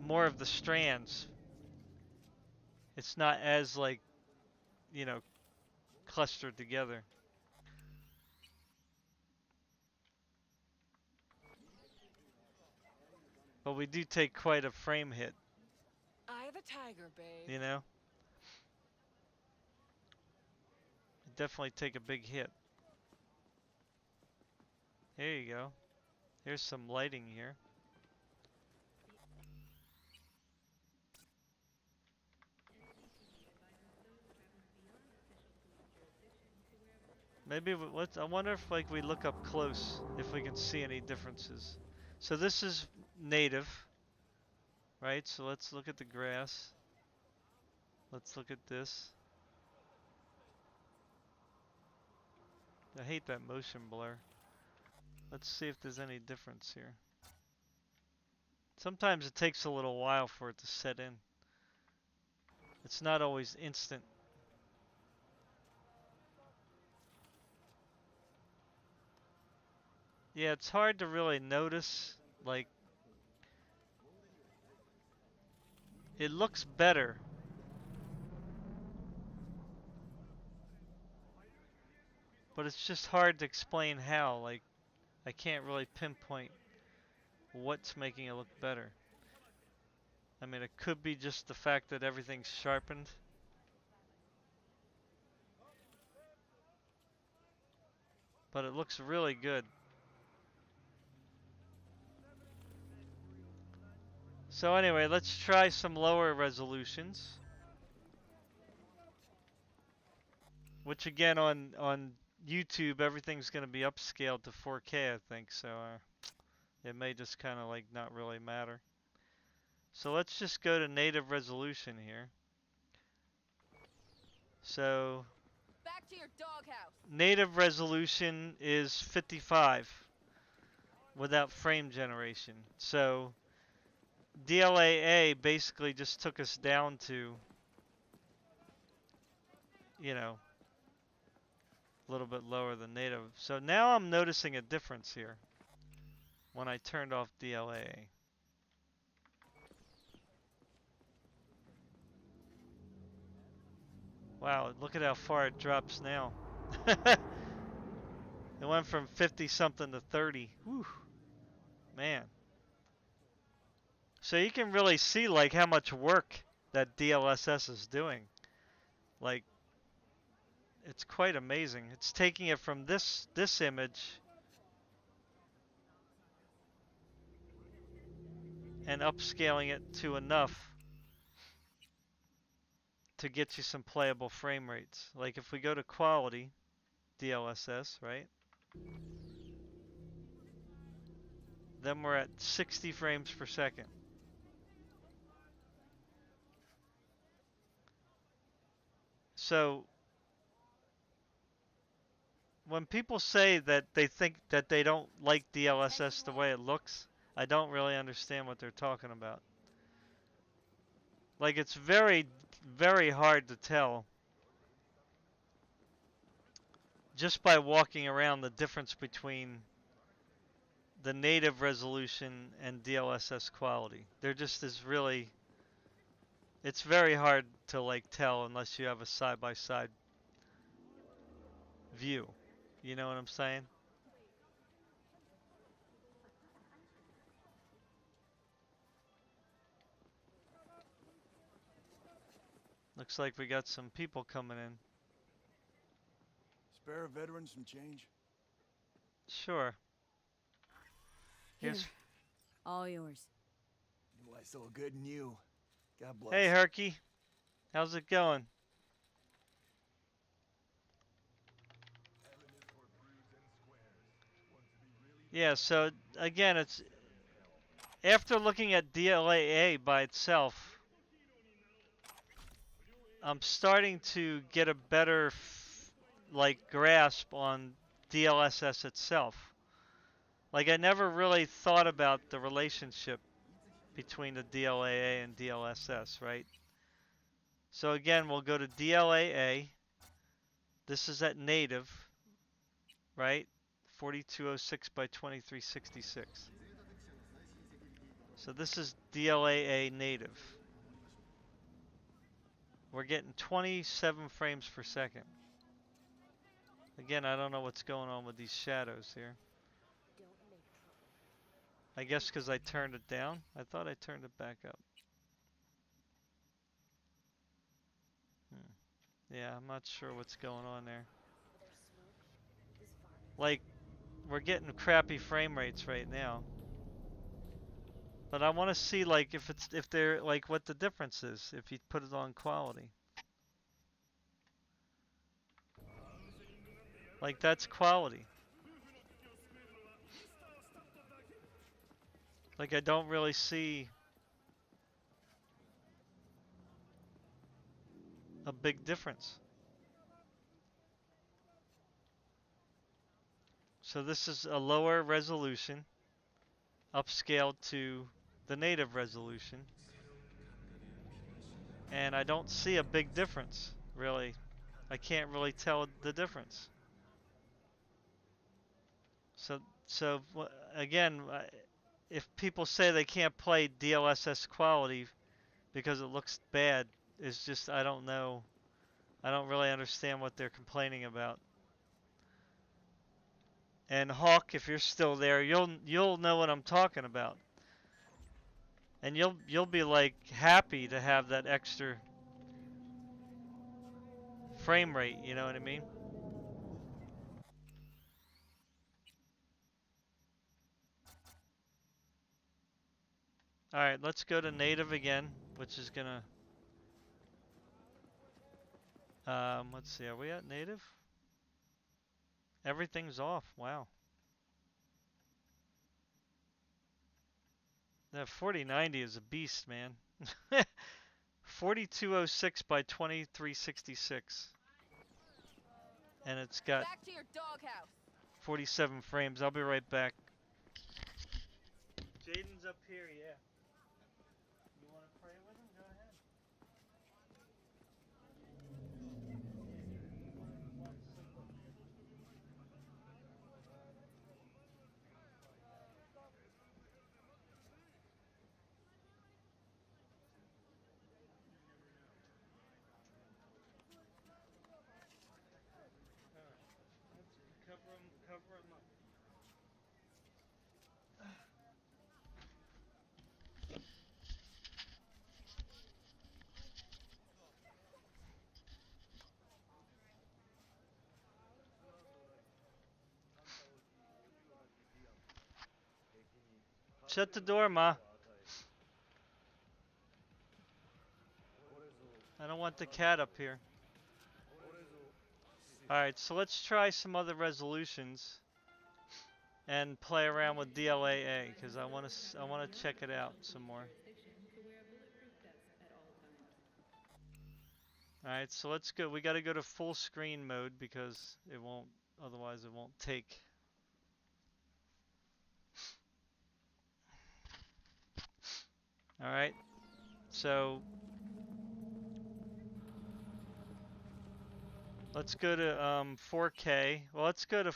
more of the strands. It's not as like, you know, clustered together. But we do take quite a frame hit, Eye of the tiger, babe. you know? We definitely take a big hit. Here you go. Here's some lighting here. Maybe let's. I wonder if like we look up close if we can see any differences. So this is native, right? So let's look at the grass. Let's look at this. I hate that motion blur. Let's see if there's any difference here. Sometimes it takes a little while for it to set in. It's not always instant. Yeah, it's hard to really notice. Like, it looks better. But it's just hard to explain how. Like, I can't really pinpoint what's making it look better. I mean, it could be just the fact that everything's sharpened. But it looks really good. So anyway, let's try some lower resolutions. Which again, on YouTube, everything's going to be upscaled to 4K, I think. So it may just kind of like not really matter. So let's just go to native resolution here. So Back to your doghouse. native resolution is 55 without frame generation. So DLAA basically just took us down to, you know, a little bit lower than native. So now I'm noticing a difference here when I turned off DLAA. Wow, look at how far it drops now. It went from 50 something to 30. Whew. Man. So you can really see like how much work that DLSS is doing. Like, it's quite amazing. It's taking it from this image and upscaling it to enough to get you some playable frame rates. Like if we go to quality, DLSS, right? Then we're at 60 frames per second. So when people say that they think that they don't like DLSS the way it looks, I don't really understand what they're talking about. Like it's very, very hard to tell just by walking around, the difference between the native resolution and DLSS quality. There just is really, it's very hard to like tell unless you have a side-by-side view. You know what I'm saying? Looks like we got some people coming in. Spare a veteran some change? Sure. Here, Here's. all yours. Knew I saw good in you. God bless. Hey, Herky. How's it going? Yeah, so again, it's after looking at DLAA by itself, I'm starting to get a better like grasp on DLSS itself. Like I never really thought about the relationship between the DLAA and DLSS, right? So again, we'll go to DLAA. This is at native, right? 4206 by 2366. So this is DLAA native. We're getting 27 frames per second. Again, I don't know what's going on with these shadows here. I guess because I turned it down. I thought I turned it back up. Yeah, I'm not sure what's going on there. Like, we're getting crappy frame rates right now. But I want to see like if they're like what the difference is if you put it on quality. Like that's quality. Like I don't really see a big difference. So this is a lower resolution, upscaled to the native resolution. And I don't see a big difference, really. I can't really tell the difference. So again, if people say they can't play DLSS quality because it looks bad, it's just I don't know. I don't really understand what they're complaining about. And Hawk, if you're still there, you'll know what I'm talking about. And you'll be like happy to have that extra frame rate, you know what I mean? All right, let's go to native again, which is gonna let's see, are we at native? Everything's off. Wow. That 4090 is a beast, man. 4206 by 2366. And it's got Back to your doghouse. 47 frames. I'll be right back. Jaden's up here, yeah. You want to pray with him? Go ahead. Cover him up. Shut the door, Ma. I don't want the cat up here. Alright, so let's try some other resolutions and play around with DLAA because I want to check it out some more. Alright, so let's go. We got to go to full screen mode because it won't, otherwise it won't take. Alright, so Let's go to 4K. Well, let's go to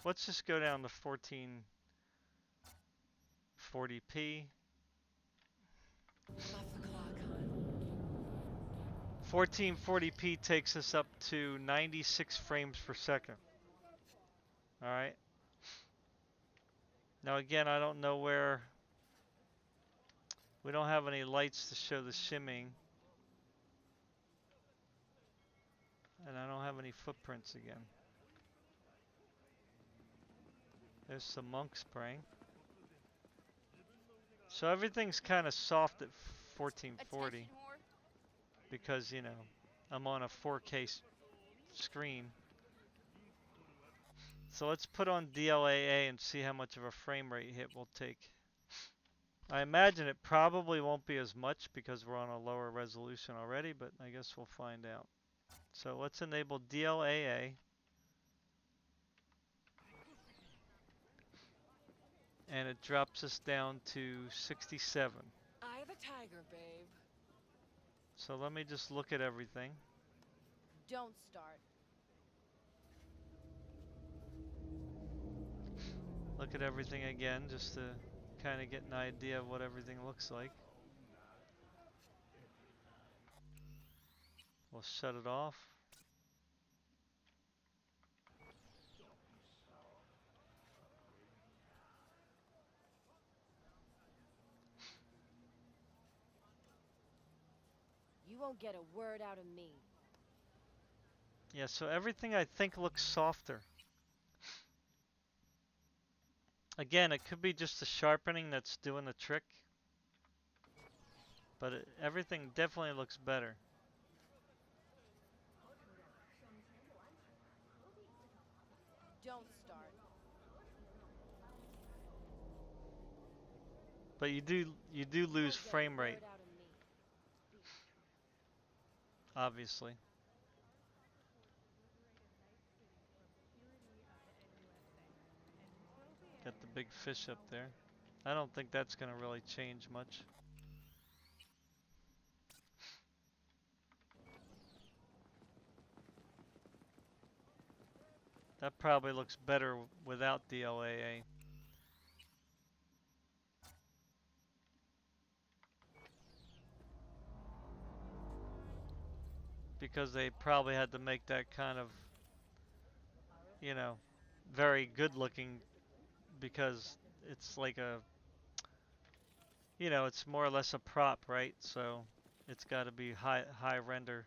let's just go down to 1440p. I'm off the clock, hon. 1440p takes us up to 96 frames per second. All right. Now again, I don't know where. We don't have any lights to show the shimming. And I don't have any footprints again. There's some monks praying. So everything's kind of soft at 1440 Attention whore. because, you know, I'm on a 4K screen. So let's put on DLAA and see how much of a frame rate hit we'll take. I imagine it probably won't be as much because we're on a lower resolution already, but I guess we'll find out. So let's enable DLAA. And it drops us down to 67. Eye of the tiger, babe. So let me just look at everything. Don't start. Look at everything again just to kind of get an idea of what everything looks like. We'll shut it off. You won't get a word out of me. Yeah, so everything I think looks softer. Again, it could be just the sharpening that's doing the trick. But everything definitely looks better. Don't start. But you do You lose won't get a frame rate, word out of me. obviously. Got the big fish up there. I don't think that's going to really change much. That probably looks better without DLAA. Because they probably had to make that kind of, you know, very good looking because it's like a, you know, it's more or less a prop, right? So it's got to be high render.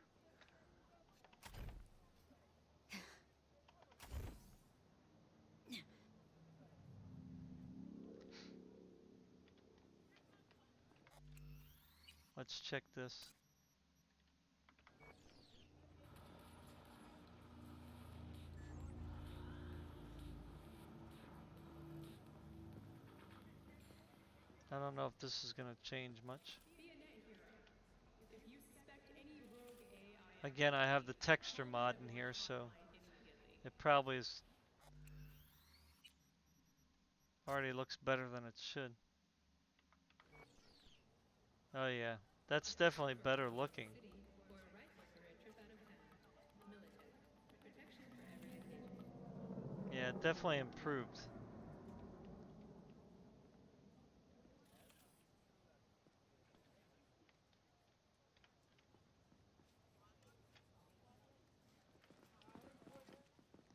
Let's check this. I don't know if this is going to change much. Again, I have the texture mod in here, so it probably is already looks better than it should. Oh yeah, that's definitely better looking. Yeah, it definitely improved.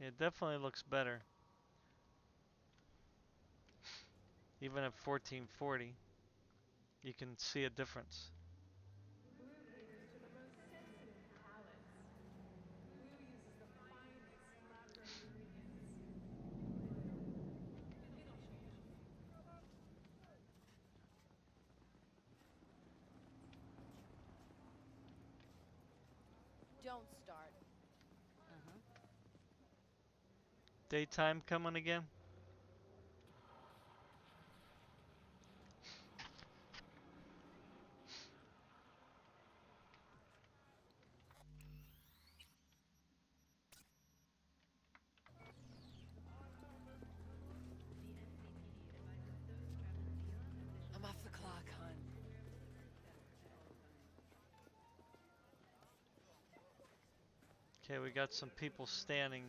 It definitely looks better. Even at 1440, you can see a difference. Don't start. Daytime coming again? I'm off the clock, hon. Okay, we got some people standing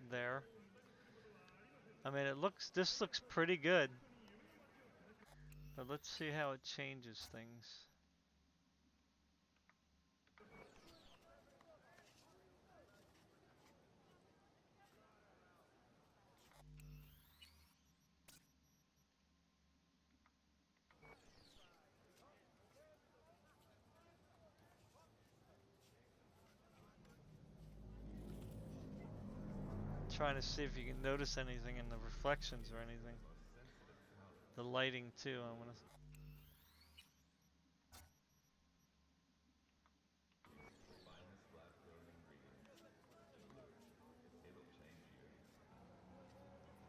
there. I mean, this looks pretty good. But let's see how it changes things. Trying to see if you can notice anything in the reflections or anything. The lighting too. I'm gonna.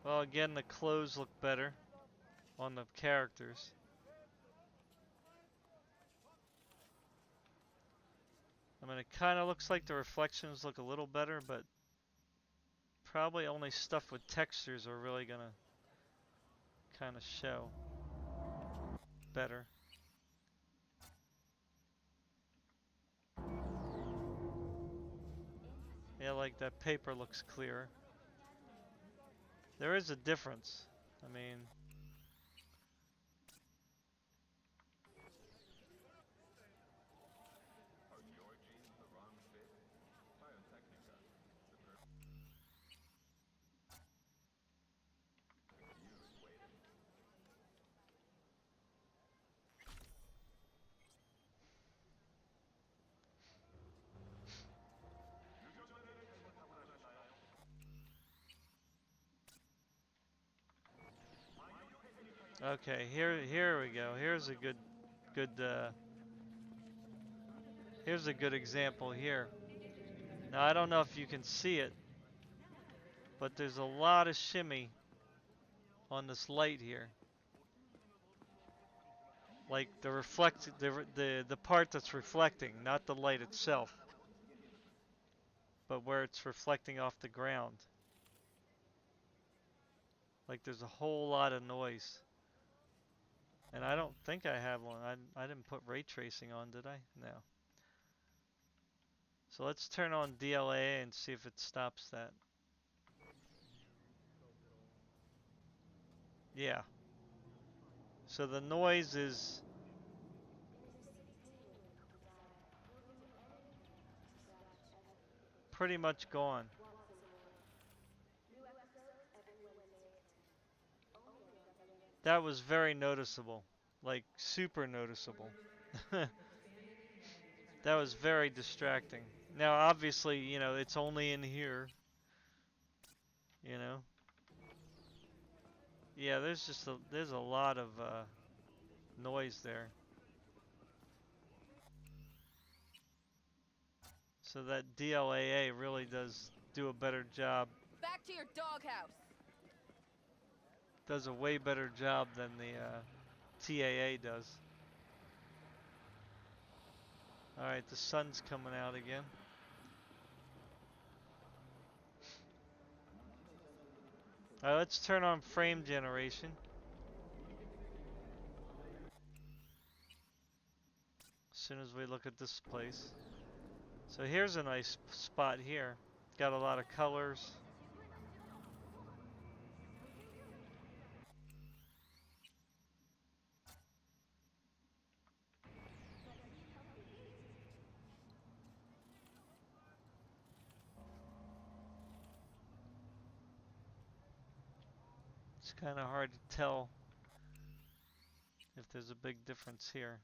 Well, again, the clothes look better on the characters. I mean, it kind of looks like the reflections look a little better, but probably only stuff with textures are really gonna kind of show better. Yeah, like that paper looks clearer. There is a difference. I mean, okay, here we go. Good, here's a good example here. Now I don't know if you can see it, but there's a lot of shimmy on this light here. Like the part that's reflecting, not the light itself, but where it's reflecting off the ground. Like there's a whole lot of noise. And I don't think I have one. I didn't put ray tracing on, did I? No. So let's turn on DLAA and see if it stops that. Yeah. So the noise is pretty much gone. That was very noticeable. Like super noticeable. That was very distracting. Now obviously, you know, it's only in here, you know. Yeah, there's a lot of noise there. So that DLAA really does do a better job. Back to your doghouse. Does a way better job than the TAA does. Alright, the sun's coming out again. Alright, let's turn on frame generation. As soon as we look at this place. So here's a nice spot here. Got a lot of colors. It's kind of hard to tell if there's a big difference here.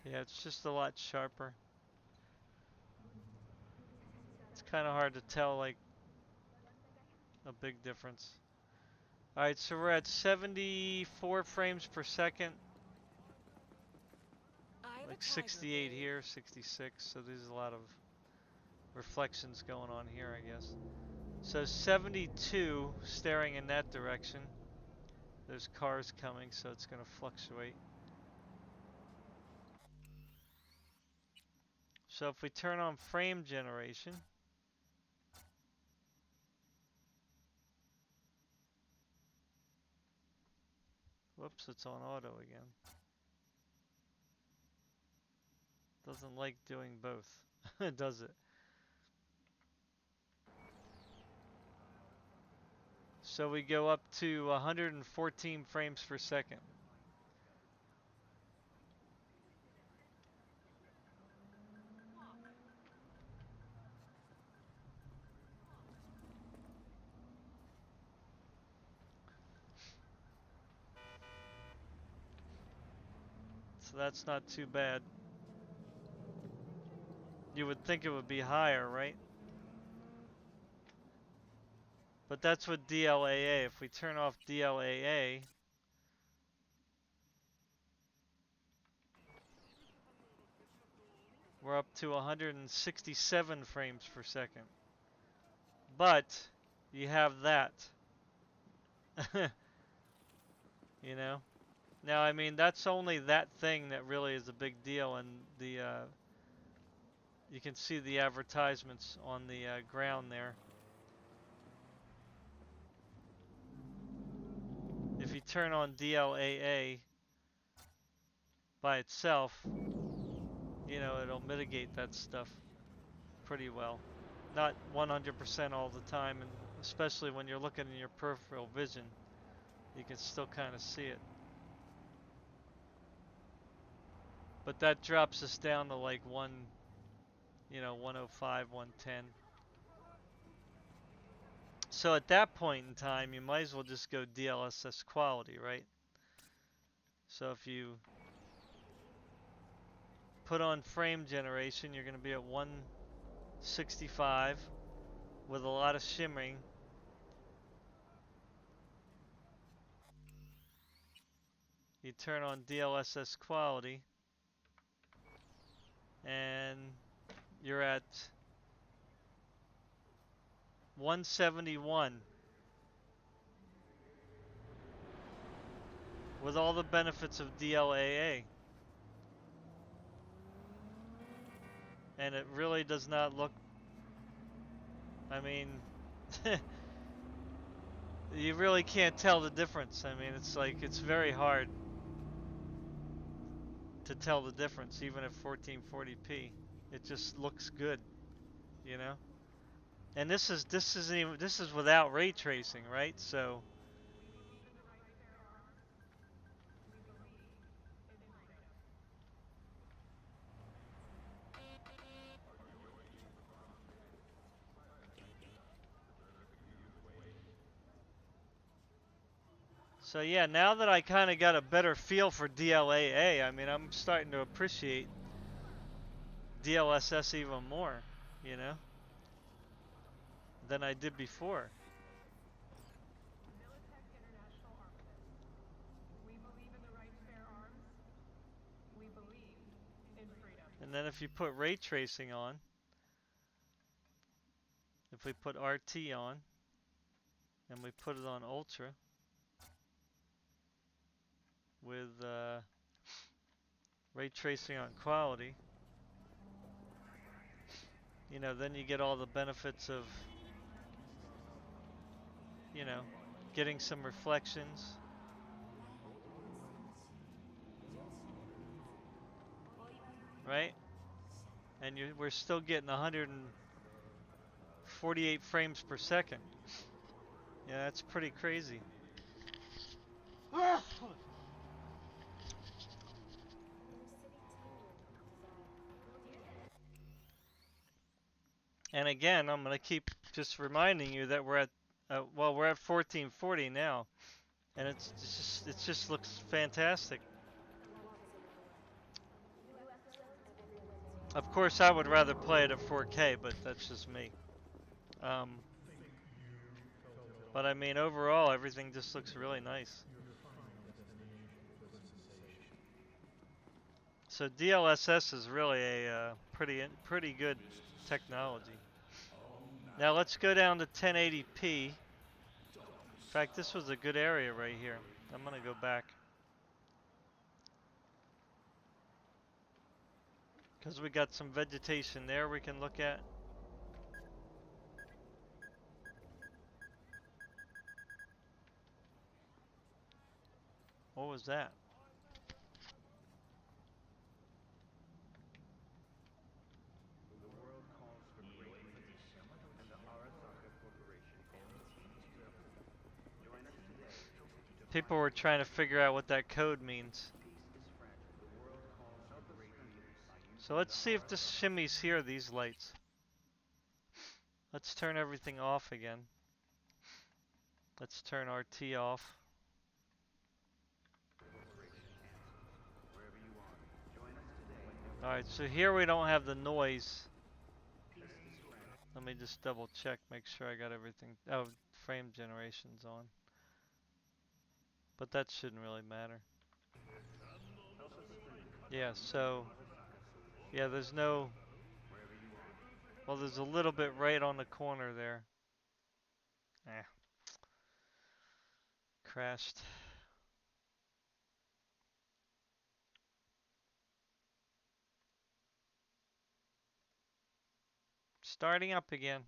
Yeah, it's just a lot sharper. It's kind of hard to tell, like, a big difference. Alright, so we're at 74 frames per second. Like 68 here, 66, so there's a lot of reflections going on here, I guess. So 72 staring in that direction. There's cars coming, so it's going to fluctuate. So if we turn on frame generation, Whoops, it's on auto again. Doesn't like doing both, does it? So we go up to 114 frames per second. So that's not too bad. You would think it would be higher, right? But that's with DLAA. If we turn off DLAA, we're up to 167 frames per second. But you have that. You know? Now, I mean, that's only that thing that really is a big deal, and the you can see the advertisements on the ground there. If you turn on DLAA by itself, you know, it'll mitigate that stuff pretty well. Not 100% all the time, and especially when you're looking in your peripheral vision, you can still kind of see it. But that drops us down to like 105, 110. So at that point in time, you might as well just go DLSS quality, right? So if you put on frame generation, you're going to be at 165 with a lot of shimmering. You turn on DLSS quality, and you're at 171 with all the benefits of DLAA. And it really does not look, I mean, you really can't tell the difference. I mean, it's like, it's very hard to tell the difference, even at 1440p. It just looks good, you know? And this is without ray tracing, right? So yeah, now that I kind of got a better feel for DLAA, I mean, I'm starting to appreciate DLSS even more, you know, than I did before. And then if you put ray tracing on, if we put RT on, and we put it on Ultra, with ray tracing on quality, you know, then you get all the benefits of, you know, getting some reflections. Right? And we're still getting 148 frames per second. Yeah, that's pretty crazy. And again, I'm going to keep just reminding you that we're at, well, we're at 1440 now. And it just looks fantastic. Of course, I would rather play it at 4K, but that's just me. But I mean, overall, everything just looks really nice. So DLSS is really a pretty good technology. Now let's go down to 1080p. In fact, this was a good area right here. I'm gonna go back, because we got some vegetation there we can look at. What was that? People were trying to figure out what that code means. So let's see if this shimmies here, these lights. Let's turn everything off again. Let's turn RT off. Alright, so here we don't have the noise. Let me just double check, make sure I got everything. Oh, frame generation's on. But that shouldn't really matter. Yeah, so... yeah, there's no... well, there's a little bit right on the corner there. Eh. Crashed. Starting up again.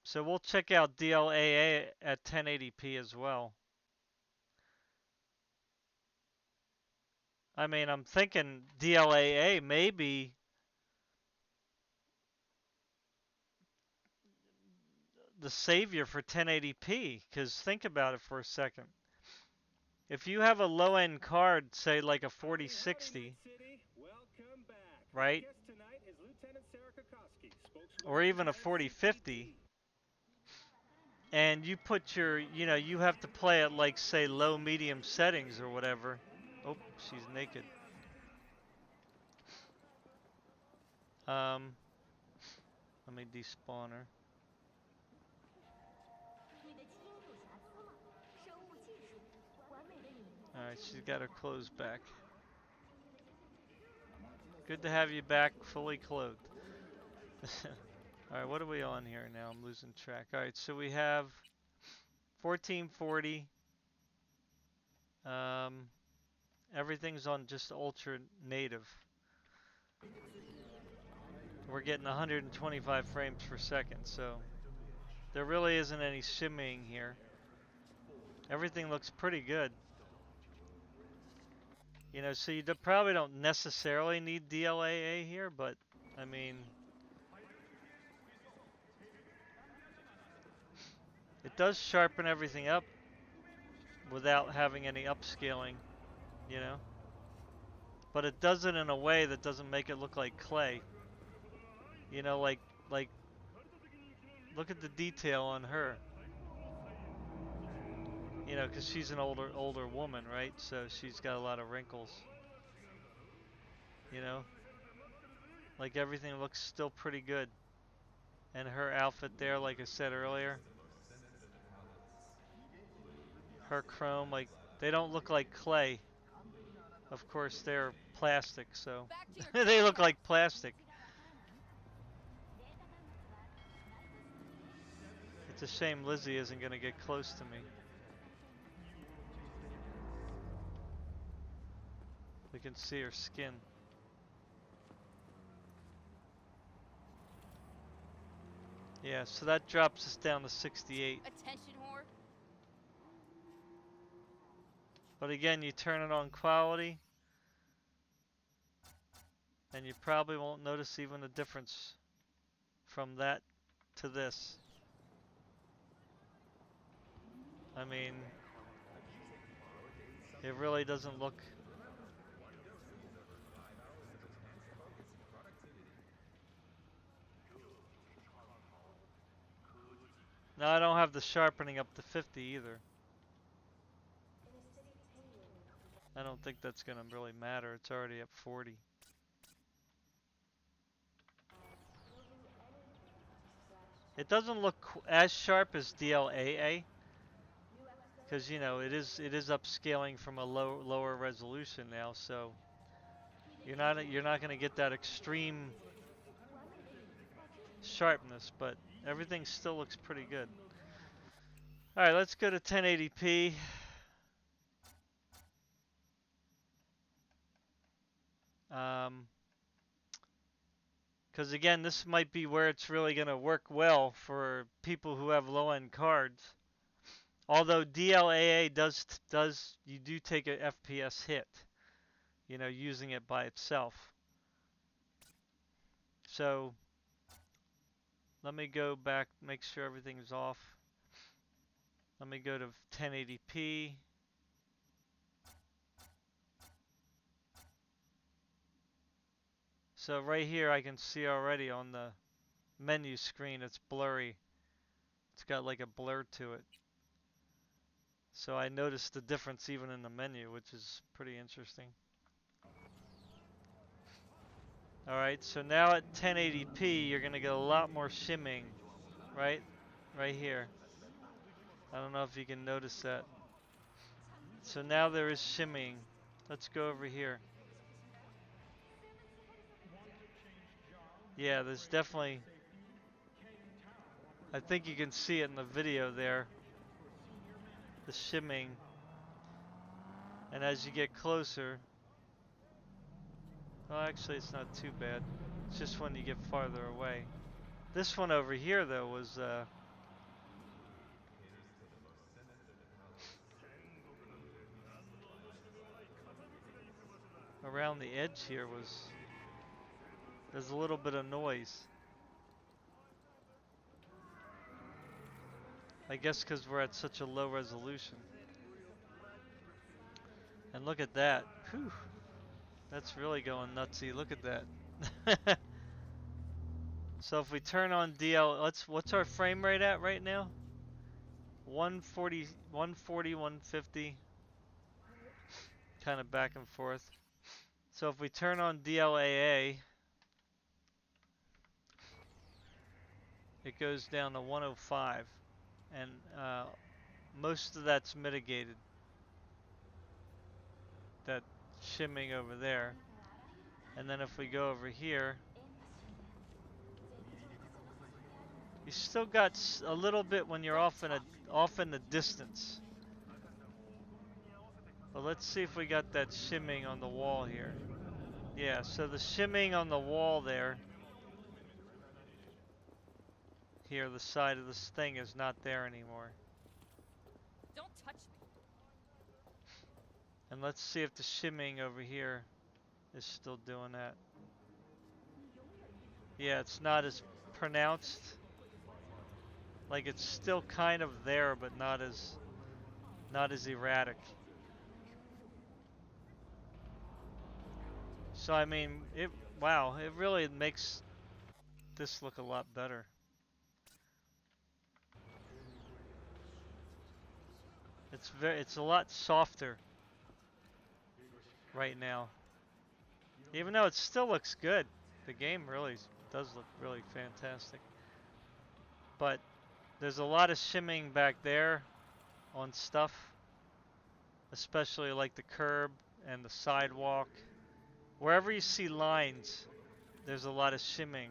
So we'll check out DLAA at 1080p as well. I mean, I'm thinking DLAA may be the savior for 1080p, because think about it for a second. If you have a low-end card, say like a 4060, right? Or even a 4050, and you put your, you have to play at like, say, low, medium settings or whatever. Oh, she's naked. Let me despawn her. Alright, she's got her clothes back. Good to have you back, fully clothed. Alright, what are we on here now? I'm losing track. Alright, so we have 1440. Everything's on just ultra native. We're getting 125 frames per second, so there really isn't any shimmying here. Everything looks pretty good. So you probably don't necessarily need DLAA here, but I mean, it does sharpen everything up without having any upscaling, But it does it in a way that doesn't make it look like clay. Like look at the detail on her. Because she's an older woman, right? So she's got a lot of wrinkles. Like everything looks still pretty good. And her outfit there, like I said earlier, her chrome, like, they don't look like clay. Of course, they're plastic, so they look like plastic. It's a shame Lizzy isn't going to get close to me. We can see her skin. Yeah, so that drops us down to 68. Attention whore. But again, you turn it on quality, and you probably won't notice even the difference from that to this. I mean, it really doesn't look... No, I don't have the sharpening up to 50 either. I don't think that's going to really matter. It's already at 40. It doesn't look as sharp as DLAA, because it is upscaling from a lower resolution now, so you're not going to get that extreme sharpness, but everything still looks pretty good. All right, let's go to 1080p. Because again, this might be where it's really going to work well for people who have low-end cards. Although DLAA does you do take a FPS hit, you know, using it by itself. So let me go back, make sure everything's off. Let me go to 1080p. So right here I can see already on the menu screen it's blurry. It's got like a blur to it. So I noticed the difference even in the menu, which is pretty interesting. Alright, so now at 1080p you're gonna get a lot more shimming, right? Right here. I don't know if you can notice that. So now there is shimming. Let's go over here. Yeah, there's definitely, I think you can see it in the video there, the shimming. And as you get closer, well actually it's not too bad. It's just when you get farther away. This one over here though was around the edge here was, there's a little bit of noise. I guess because we're at such a low resolution. And look at that. Whew. That's really going nutsy. Look at that. So if we turn on what's our frame rate at right now? 140, 140, 150. Kind of back and forth. So if we turn on DLAA, it goes down to 105. And most of that's mitigated. That shimming over there. And then if we go over here, you still got a little bit when you're off in the distance. But let's see if we got that shimming on the wall here. Yeah, so the shimming on the wall there, here, the side of this thing is not there anymore. Don't touch me. And let's see if the shimming over here is still doing that. Yeah, it's not as pronounced. Like it's still kind of there, but not as erratic. So I mean, wow, it really makes this look a lot better. It's a lot softer right now. Even though it still looks good. The game really does look really fantastic. But there's a lot of shimming back there on stuff, especially like the curb and the sidewalk. Wherever you see lines, there's a lot of shimming.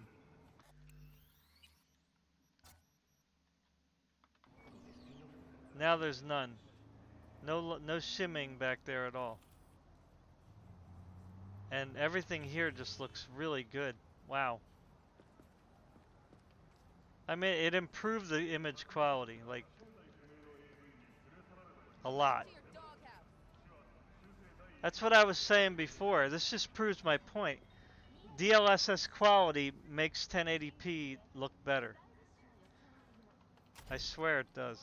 Now there's none. No shimming back there at all. And everything here just looks really good. Wow. I mean, it improved the image quality, like, a lot. That's what I was saying before. This just proves my point. DLSS quality makes 1080p look better. I swear it does.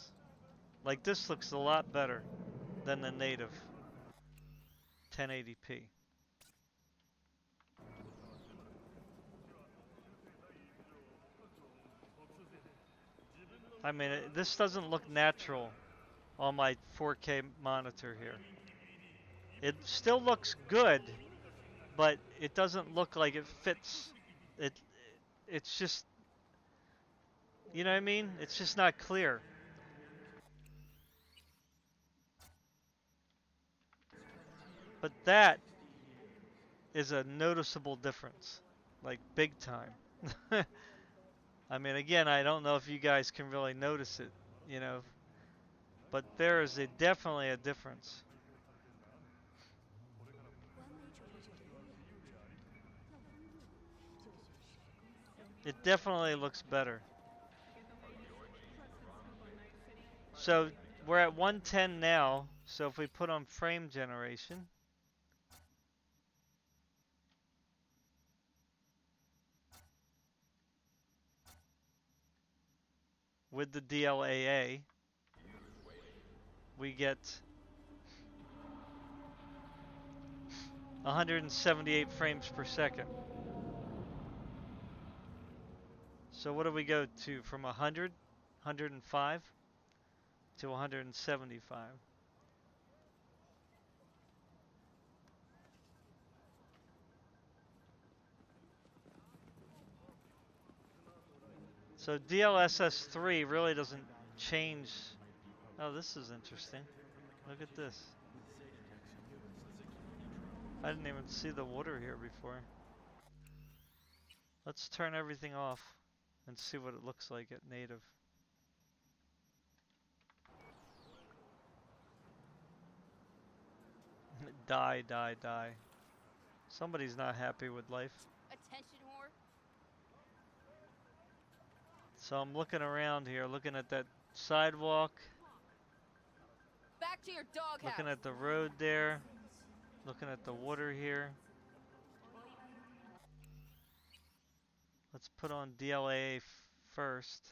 Like, this looks a lot better than the native 1080p. I mean, this doesn't look natural on my 4K monitor here. It still looks good, but it doesn't look like it fits. It's just, you know what I mean? It's just not clear. But that is a noticeable difference, like big time. I mean, again, I don't know if you guys can really notice it, you know, but there is definitely a difference. It definitely looks better. So we're at 110 now. So if we put on frame generation, with the DLAA, we get 178 frames per second. So what do we go to from 100, 105 to 175? So DLSS 3 really doesn't change. Oh, this is interesting. Look at this. I didn't even see the water here before. Let's turn everything off and see what it looks like at native. Die, die, die. Somebody's not happy with life. Attention whore. So I'm looking around here, looking at that sidewalk, Back to your doghouse. looking at the road there, looking at the water here. Let's put on DLAA first.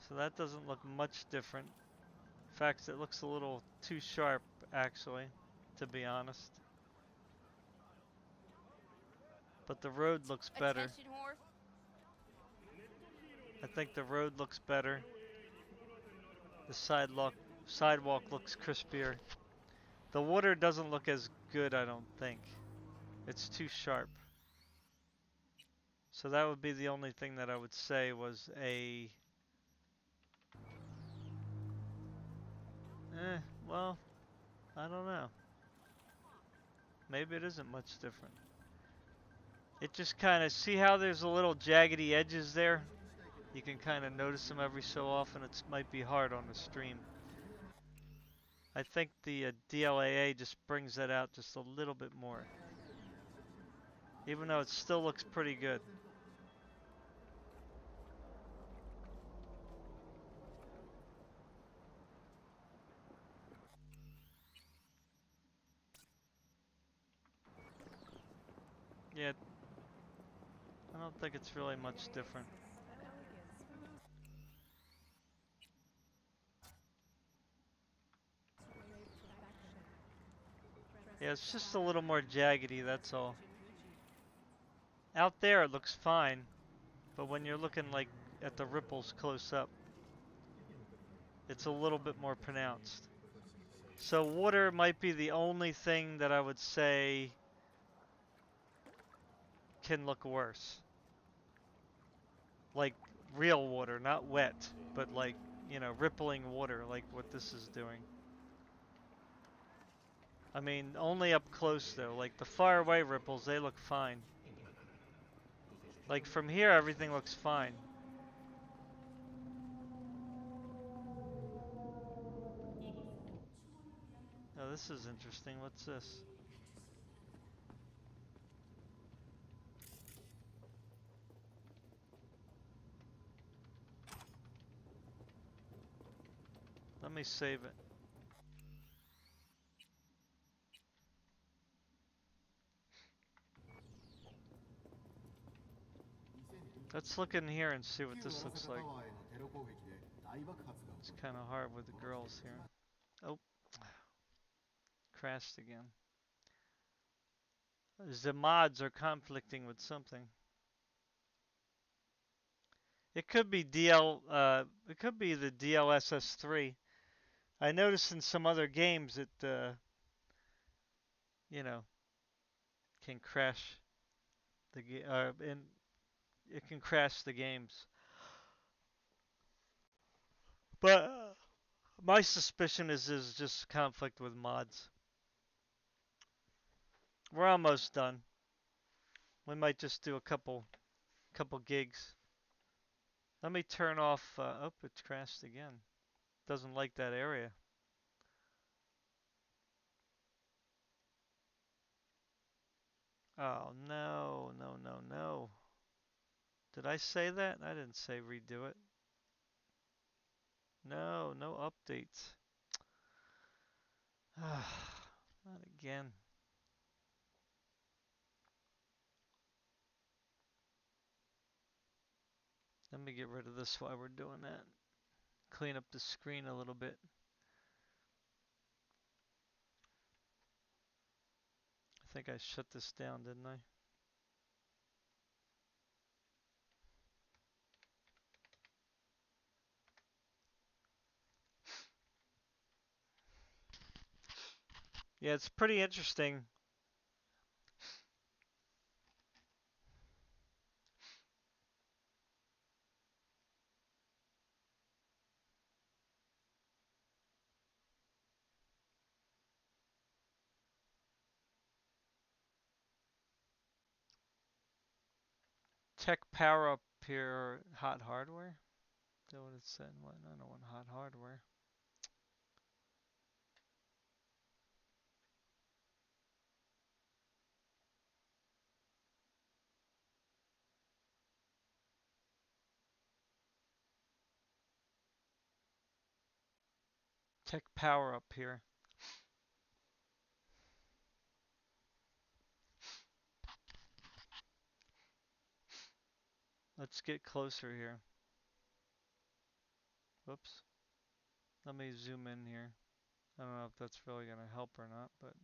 So that doesn't look much different. In fact, it looks a little too sharp, actually, to be honest. But the road looks better. Attention whore. I think the road looks better. The sidewalk looks crispier. The water doesn't look as good, I don't think. It's too sharp. So that would be the only thing that I would say was a... well, I don't know. Maybe it isn't much different. It just kind of, see how there's a little jaggedy edges there? You can kind of notice them every so often. It might be hard on the stream. I think the DLAA just brings that out just a little bit more. Even though it still looks pretty good. Yeah, I don't think it's really much different. Yeah, it's just a little more jaggedy, that's all. Out there it looks fine, but when you're looking like at the ripples close up, it's a little bit more pronounced. So water might be the only thing that I would say can look worse. Like real water, not wet, but like, you know, rippling water like what this is doing. I mean, only up close though. Like the far away ripples, they look fine. Like from here, everything looks fine. Oh, this is interesting. What's this? Let me save it. Let's look in here and see what this looks like. It's kind of hard with the girls here. Oh, crashed again. The mods are conflicting with something. It could be it could be the DLSS 3. I noticed in some other games it, you know, can crash the it can crash the games. But my suspicion is just conflict with mods. We're almost done. We might just do a couple gigs. Let me turn off. Oh, it's crashed again. Doesn't like that area. Oh, no, no, no, no. Did I say that? I didn't say redo it. No, no updates. Not again. Let me get rid of this while we're doing that. Clean up the screen a little bit. I think I shut this down, didn't I? Yeah, it's pretty interesting. Tech power up here, hot hardware? Is that what it said? What? I don't want hot hardware. Tech power up here. Let's get closer here. Whoops. Let me zoom in here. I don't know if that's really going to help or not, but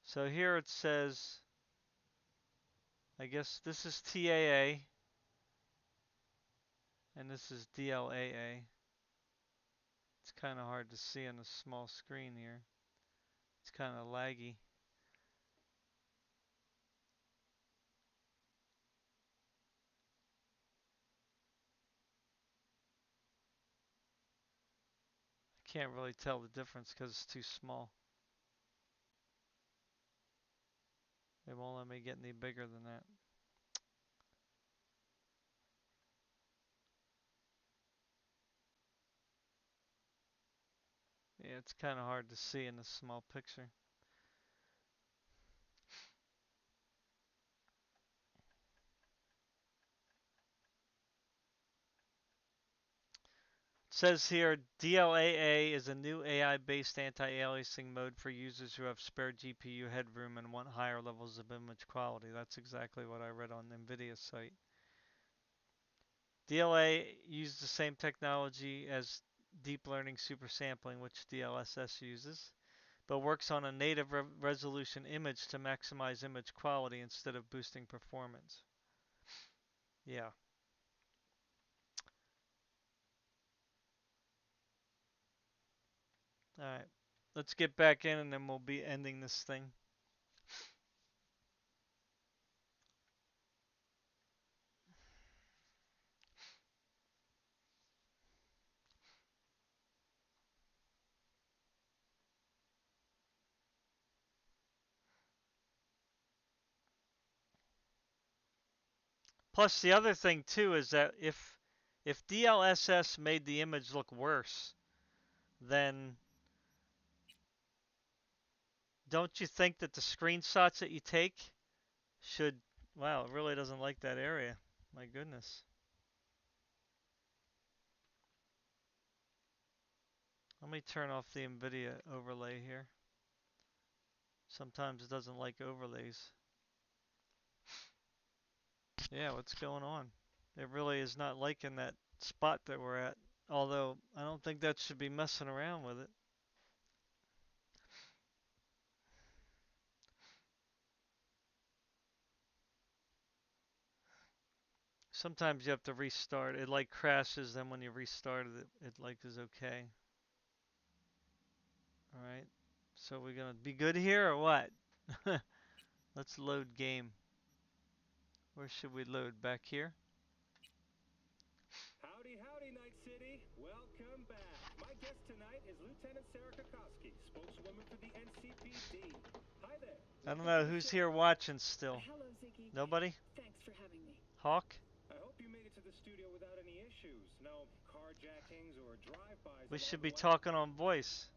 so here it says, I guess this is TAA and this is DLAA. It's kind of hard to see on a small screen here. It's kind of laggy. I can't really tell the difference because it's too small. It won't let me get any bigger than that. Yeah, it's kind of hard to see in a small picture. It says here, DLAA is a new AI-based anti-aliasing mode for users who have spare GPU headroom and want higher levels of image quality. That's exactly what I read on NVIDIA's site. DLAA uses the same technology as deep learning supersampling, which DLSS uses, but works on a native resolution image to maximize image quality instead of boosting performance. Yeah. Alright. Let's get back in and then we'll be ending this thing. Plus the other thing too is that if DLSS made the image look worse, then don't you think that the screenshots that you take should, wow, it really doesn't like that area. My goodness. Let me turn off the NVIDIA overlay here. Sometimes it doesn't like overlays. Yeah, what's going on? It really is not liking that spot that we're at. Although, I don't think that should be messing around with it. Sometimes you have to restart. It like crashes, then when you restart it, it like is okay. Alright. So we're gonna be good here or what? Let's load game. Where should we load? Back here? Howdy, howdy, Night City. Welcome back. My guest tonight is Lieutenant Sarah Kokoski, spokeswoman for the NCPD. Hi there. I don't Welcome to know the who's show. here watching still. Hello, Ziggy. Nobody? Thanks for having me. Hawk? I hope you made it to the studio without any issues. No carjackings or drive-bys We along should the be way. talking on voice.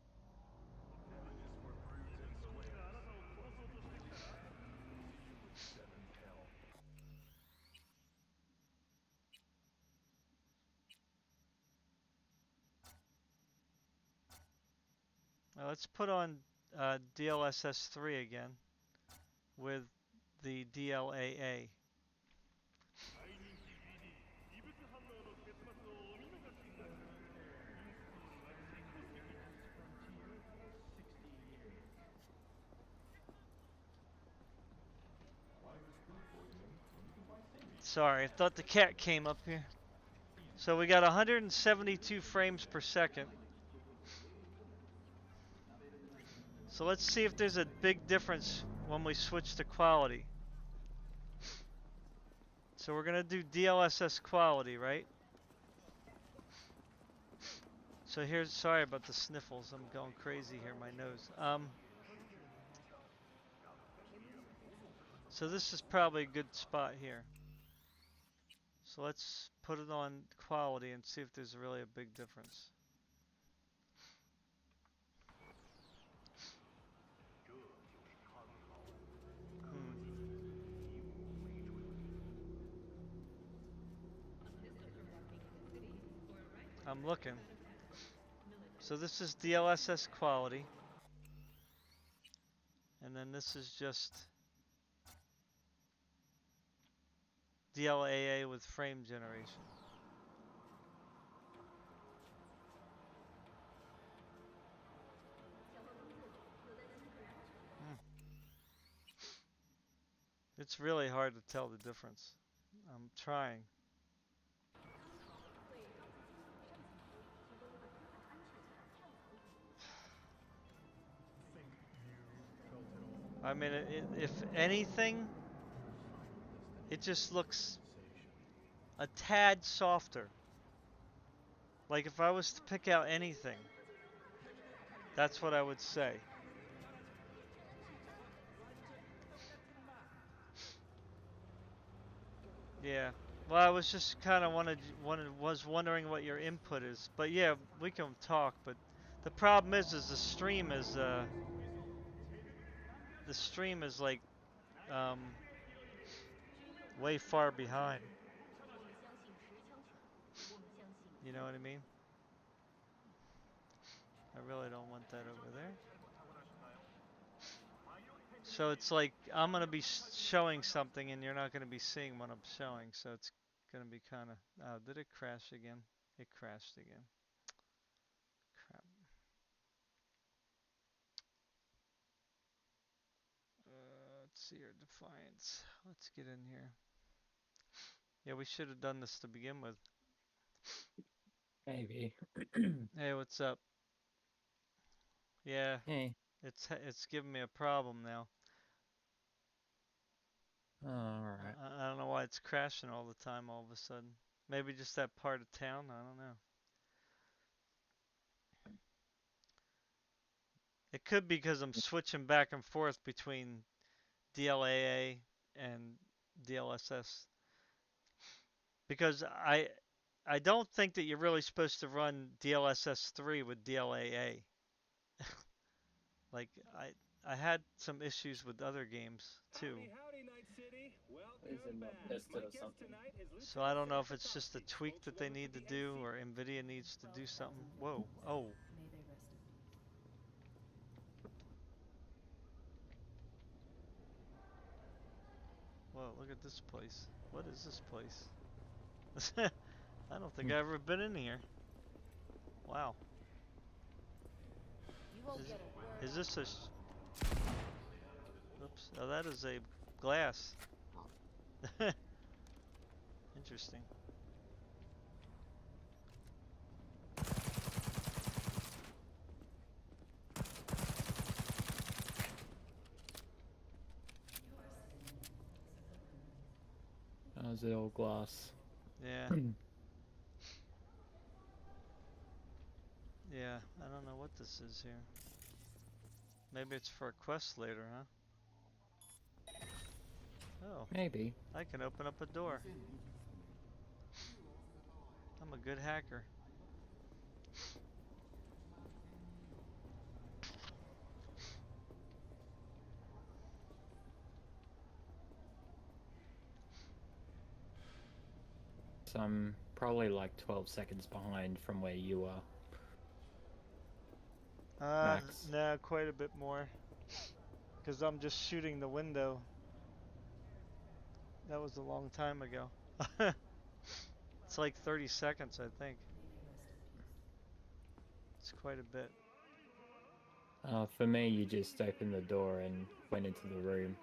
Let's put on DLSS 3 again with the DLAA. Sorry, I thought the cat came up here. So we got 172 frames per second. So let's see if there's a big difference when we switch to quality. So we're gonna do DLSS quality, right? So here's, sorry about the sniffles. I'm going crazy here, my nose. So this is probably a good spot here. So let's put it on quality and see if there's really a big difference. I'm looking. So this is DLSS quality. And then this is just DLAA with frame generation. It's really hard to tell the difference. I'm trying. I mean, if anything, it just looks a tad softer. Like if I was to pick out anything, that's what I would say. Yeah. Well, I was just kind of was wondering what your input is. But yeah, we can talk. But the problem is the stream is like um, way far behind. You know what I mean? I really don't want that over there. So it's like I'm gonna be showing something and you're not gonna be seeing what I'm showing. So it's gonna be kind of. Oh, did it crash again? It crashed again. Crap. Let's see here, Defiance. Let's get in here. Yeah, we should have done this to begin with. Maybe. Hey, what's up? Yeah, Hey. it's giving me a problem now. Alright. I don't know why it's crashing all the time all of a sudden. Maybe just that part of town. I don't know. It could be because I'm switching back and forth between DLAA and DLSS. Because I don't think that you're really supposed to run DLSS 3 with DLAA. Like I had some issues with other games too. Howdy, Night City. Is it Welcome not back. tested My or guest something? tonight is So I Lieutenant don't know Sarah if it's just a Kokoski, tweak that they spokeswoman need for to the do or NCPD. Nvidia needs to do something. Whoa. Oh. May they rest in peace. Whoa, look at this place. What is this place? I don't think I've ever been in here. Wow. You won't get a word Is out this of a... me. Oops. Oh, that is a glass. Interesting. That was the old glass. Yeah. Yeah, I don't know what this is here. Maybe it's for a quest later, huh? Oh, Maybe. I can open up a door. I'm a good hacker. So I'm probably like 12 seconds behind from where you are. max? Nah, quite a bit more. Because I'm just shooting the window. That was a long time ago. It's like 30 seconds, I think. It's quite a bit. For me, you just opened the door and went into the room.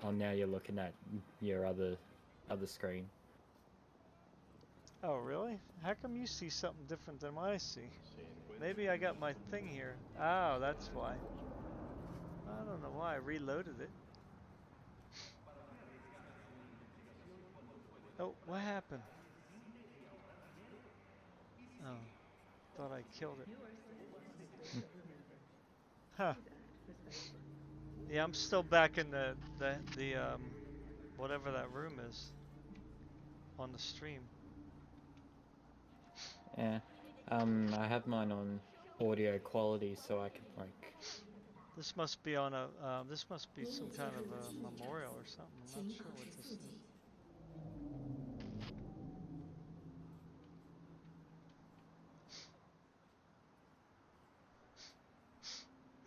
Oh, now you're looking at your other screen. Oh, really? How come you see something different than what I see? Maybe I got my thing here. Oh, that's why. I don't know why. I reloaded it. Oh, what happened? Oh, thought I killed it. Huh. Yeah, I'm still back in the whatever that room is on the stream. Yeah. I have mine on audio quality so I can like. This must be on a this must be some kind of a memorial or something. I'm not sure what this is.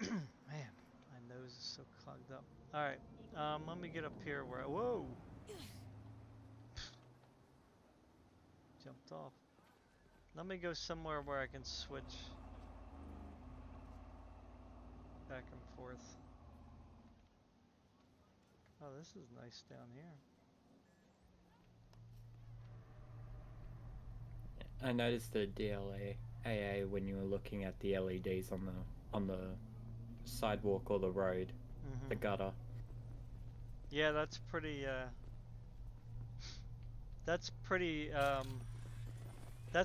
Man, my nose is so clogged up. All right, let me get up here where whoa, jumped off. Let me go somewhere where I can switch back and forth. Oh, this is nice down here. I noticed the DLAA when you were looking at the LEDs on the sidewalk or the road, the gutter. Yeah, that's pretty that's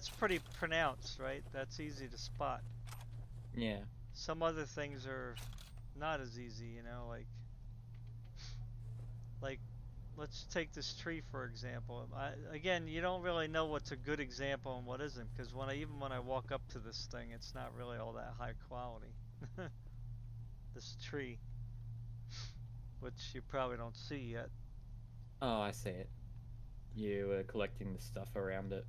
pretty pronounced, right? That's easy to spot. Yeah. Some other things are not as easy, you know, like let's take this tree for example. Again, you don't really know what's a good example and what isn't, because even when I walk up to this thing, it's not really all that high quality. This tree, which you probably don't see yet. Oh, I see it. You were collecting the stuff around it.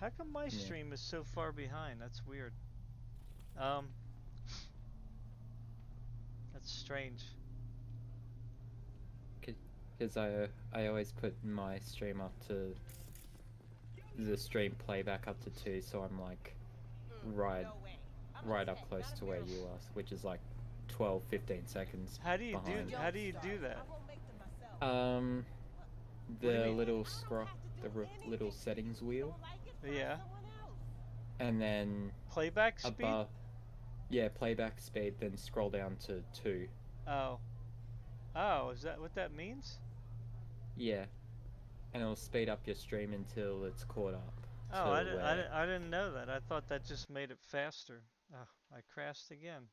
How come my stream is so far behind? That's weird. That's strange. Because I always put my stream up to the stream playback up to 2, so I'm like right up close to where you are, which is like 12-15 seconds. How do you behind. do that? The little scroll, the little settings wheel. Yeah. And then playback speed. Above, yeah, playback speed. Then scroll down to 2. Oh. Oh, is that what that means? Yeah. And it'll speed up your stream until it's caught up. Oh, I didn't know that. I thought that just made it faster. Oh, I crashed again.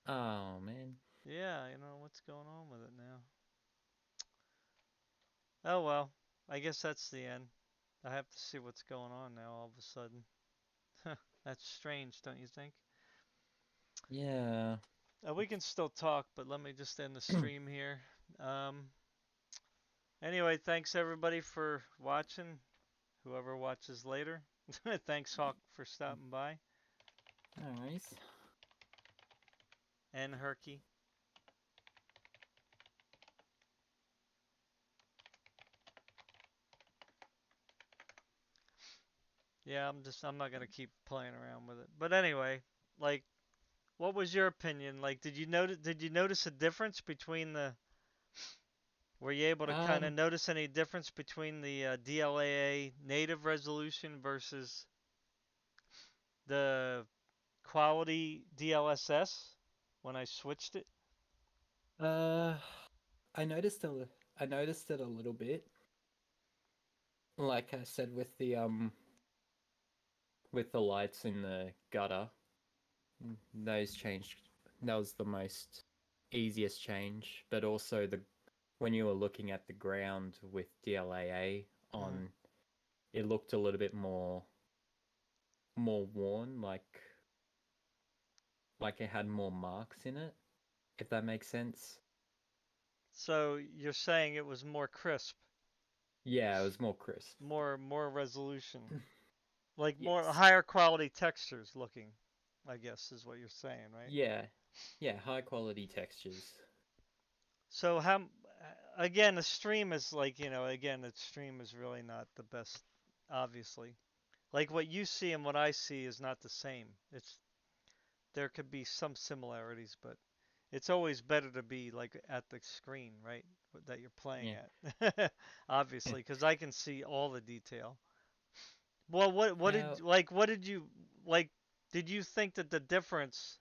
Oh, man. Yeah, you know, what's going on with it now? Oh, well. I guess that's the end. I have to see what's going on now all of a sudden. That's strange, don't you think? Yeah. We can still talk, but let me just end the stream here. Anyway, thanks everybody for watching. Whoever watches later. Thanks, Hawk, for stopping by. Nice. And Herky. Yeah, I'm not gonna keep playing around with it. But anyway, like, what was your opinion? Like, did you notice a difference between the? Were you able to kind of notice any difference between the DLAA native resolution versus the quality DLSS when I switched it? I noticed it a little bit. Like I said, with the lights in the gutter, those changed. That was the most easiest change, but also when you were looking at the ground with DLAA on, it looked a little bit more worn, like it had more marks in it, if that makes sense. So you're saying it was more crisp? Yeah, it was more crisp. More resolution. Like yes. more higher quality textures looking. I guess is what you're saying, right? Yeah, yeah, high quality textures. So how again, a stream is like, again, a stream is really not the best, obviously. Like what you see and what I see is not the same. It's there could be some similarities, but it's always better to be like at the screen, right? That you're playing Yeah. at. Obviously, because I can see all the detail. Well, what Now, did like what did you like did you think that the difference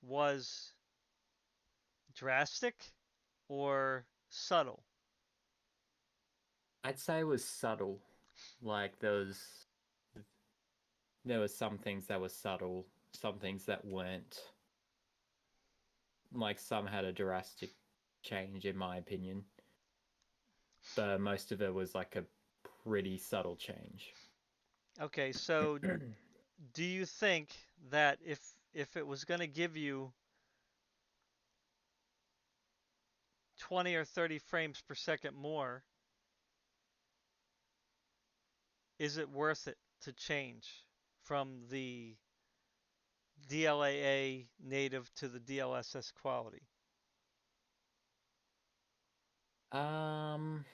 was drastic or subtle? I'd say it was subtle. Like there was some things that were subtle, some things that weren't. Like some had a drastic change in my opinion, but most of it was like a pretty subtle change. Okay, so do you think that if it was going to give you 20 or 30 frames per second more, is it worth it to change from the DLAA native to the DLSS quality? Um,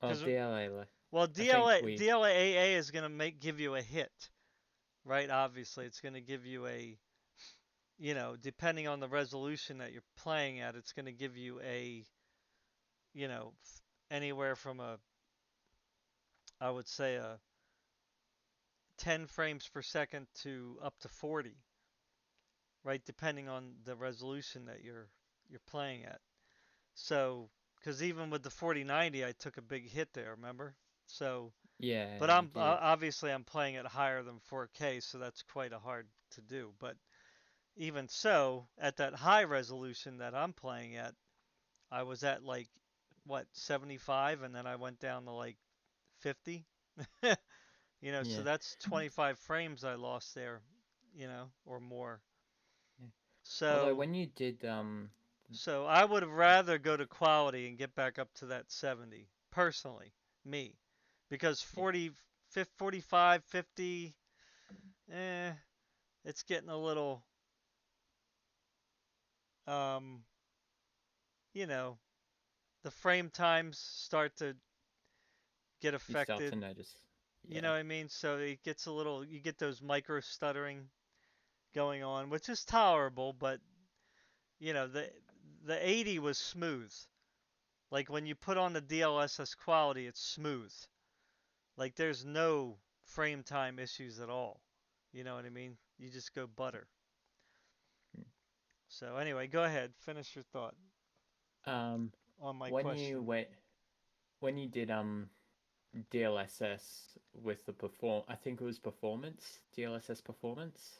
well, Because DLA, well, I think DLAA is going to give you a hit, right? Obviously, it's going to give you a, depending on the resolution that you're playing at, it's going to give you a, anywhere from I would say a 10 frames per second to up to 40, right? Depending on the resolution that you're playing at. So, because even with the 4090, I took a big hit there, remember? So, yeah, but you I'm did. obviously I'm playing it higher than 4K, so that's quite a hard to do. But even so, at that high resolution that I'm playing at, I was at like what 75, and then I went down to like 50. So Yeah. that's 25 frames I lost there, or more. Yeah. Although So when you did so I would have rather go to quality and get back up to that 70 personally, me, because yeah, 40, 45, 50, eh, it's getting a little, um, you know, the frame times start to get you start affected. to notice. You Yeah. know what I mean? So it gets a little, you get those micro stuttering going on, which is tolerable, but the 80 was smooth. Like when you put on the DLSS quality, it's smooth. Like there's no frame time issues at all. You know what I mean? You just go butter. So anyway, go ahead, finish your thought Um, on my when you question. went when you did DLSS with the I think it was performance, DLSS performance,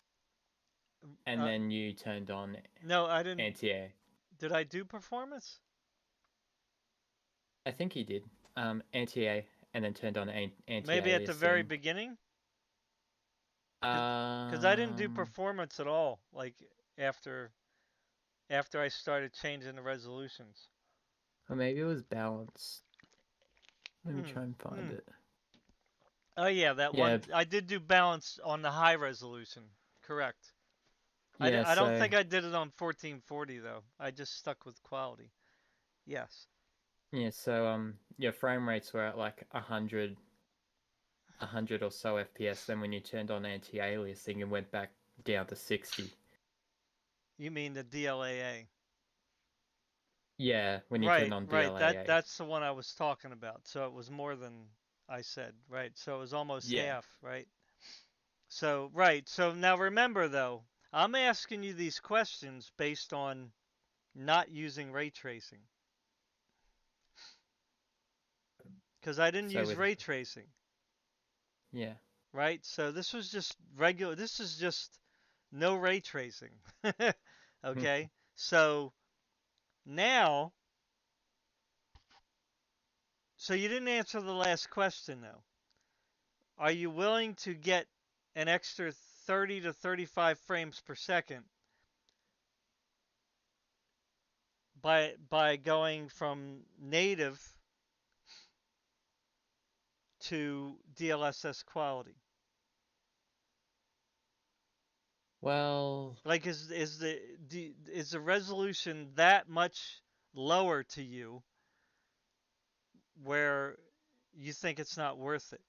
and Uh, then you turned on no, I didn't. anti-air. Did I do performance? I think he did. Anti-air, and then turned on Maybe at the very anti-aliasing. beginning, because I didn't do Um, performance at all. Like after after I started changing the resolutions. or maybe it was balance. Let me Hmm. try and find Hmm. it. Oh yeah, that Yeah, one I did do balance on the high resolution. Correct. yeah. I don't So think I did it on 1440 though. I just stuck with quality. Yes. yeah, so your frame rates were at like 100 or so FPS. Then when you turned on anti-aliasing, it went back down to 60. You mean the DLAA? Yeah, when you turn Right, on right. DLAA. That's the one I was talking about. So it was more than I said, right? So it was almost Yeah. half, right? So right. So now remember though, I'm asking you these questions based on not using ray tracing because I didn't So use with ray tracing, yeah, right? So this was just regular. This is just no ray tracing. Okay. So now, so you didn't answer the last question though. Are you willing to get an extra 30 to 35 frames per second by going from native to DLSS quality? Well, Like, is the resolution that much lower to you where you think it's not worth it?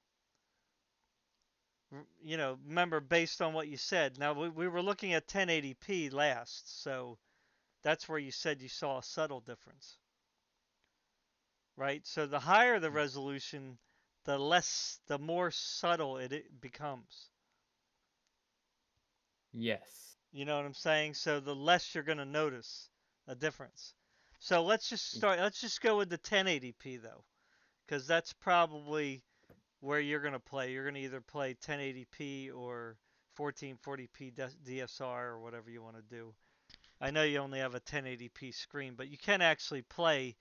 You know, remember based on what you said. Now we were looking at 1080p last, so that's where you said you saw a subtle difference, right? So the higher the resolution, the more subtle it becomes. yes. You know what I'm saying? So the less you're going to notice a difference. So let's just go with the 1080p though, because that's probably where you're going to play. You're going to either play 1080p or 1440p DSR or whatever you want to do. I know you only have a 1080p screen, but you can actually play.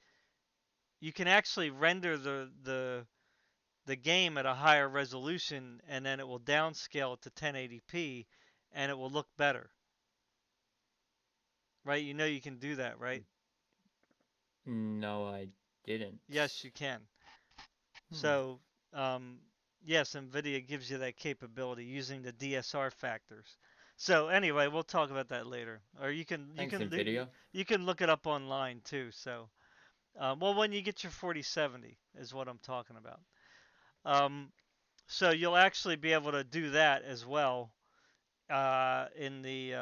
You can actually render the game at a higher resolution, and then it will downscale it to 1080p, and it will look better. Right? You know you can do that, right? No, I didn't. Yes, you can. Hmm. So, yes, NVIDIA gives you that capability using the DSR factors. So anyway, we'll talk about that later, or Thanks, Nvidia. you can look it up online too. So, well, when you get your 4070 is what I'm talking about. Um, so you'll actually be able to do that as well in the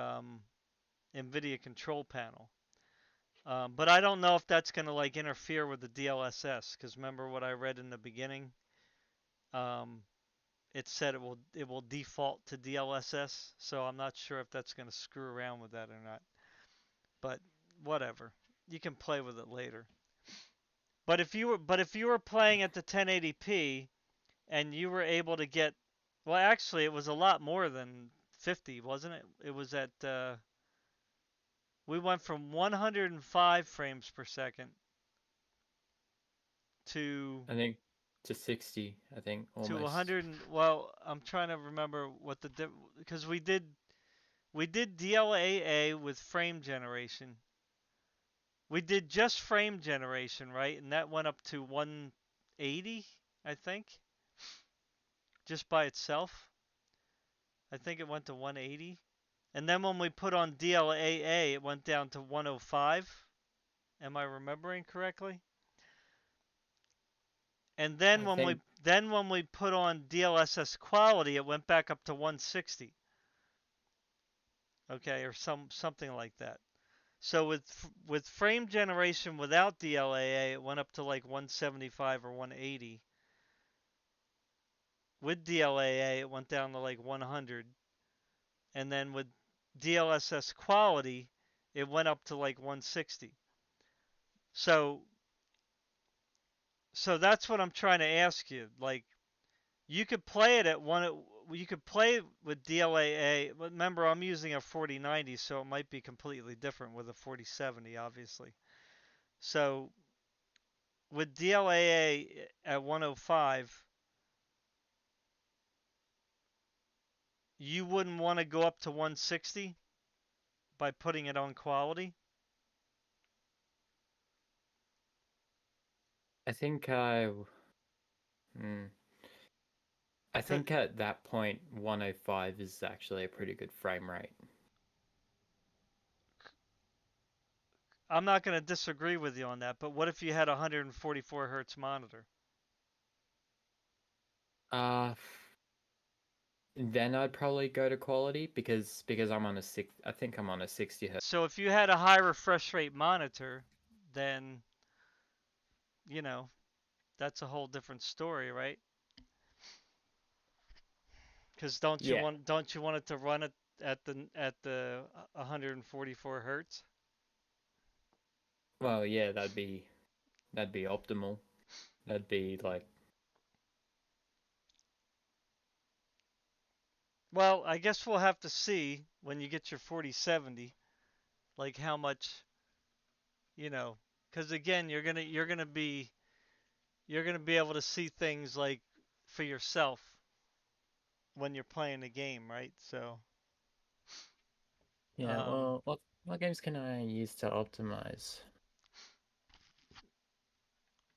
NVIDIA control panel. But I don't know if that's going to like interfere with the DLSS because remember what I read in the beginning. Um, it said it will default to DLSS, so I'm not sure if that's going to screw around with that or not. But whatever, you can play with it later. But if you were playing at the 1080p and you were able to get, well, actually, it was a lot more than 50, wasn't it? It was at we went from 105 frames per second to I think to 60, I think, to almost. 100. Well, I'm trying to remember what because we did DLAA with frame generation. We did just frame generation, right? And that went up to 180, I think, just by itself. I think it went to 180. And then when we put on DLAA, it went down to 105. Am I remembering correctly? And I think, then when we put on DLSS quality, it went back up to 160. Okay, or something like that. So with frame generation without DLAA, it went up to like 175 or 180. With DLAA, it went down to like 100. And then with DLSS quality, it went up to like 160. So so that's what I'm trying to ask you. Like you could play it at you could play with DLAA. But remember, I'm using a 4090, so it might be completely different with a 4070, obviously. So with DLAA at 105, you wouldn't want to go up to 160 by putting it on quality. I think I, hmm, I think at that point, 105 is actually a pretty good frame rate. I'm not going to disagree with you on that, but what if you had a 144 hertz monitor? Uh, then I'd probably go to quality because I'm on a six. I think I'm on a 60 hertz. So if you had a high refresh rate monitor, then you know that's a whole different story, right? Because Yeah. don't you want it to run it at the 144 hertz? Well, yeah, that'd be optimal. That'd be like, Well, I guess we'll have to see when you get your 4070, like how much, you know, because again, you're gonna be able to see things like for yourself when you're playing the game, right? So, yeah. um, Well, what games can I use to optimize?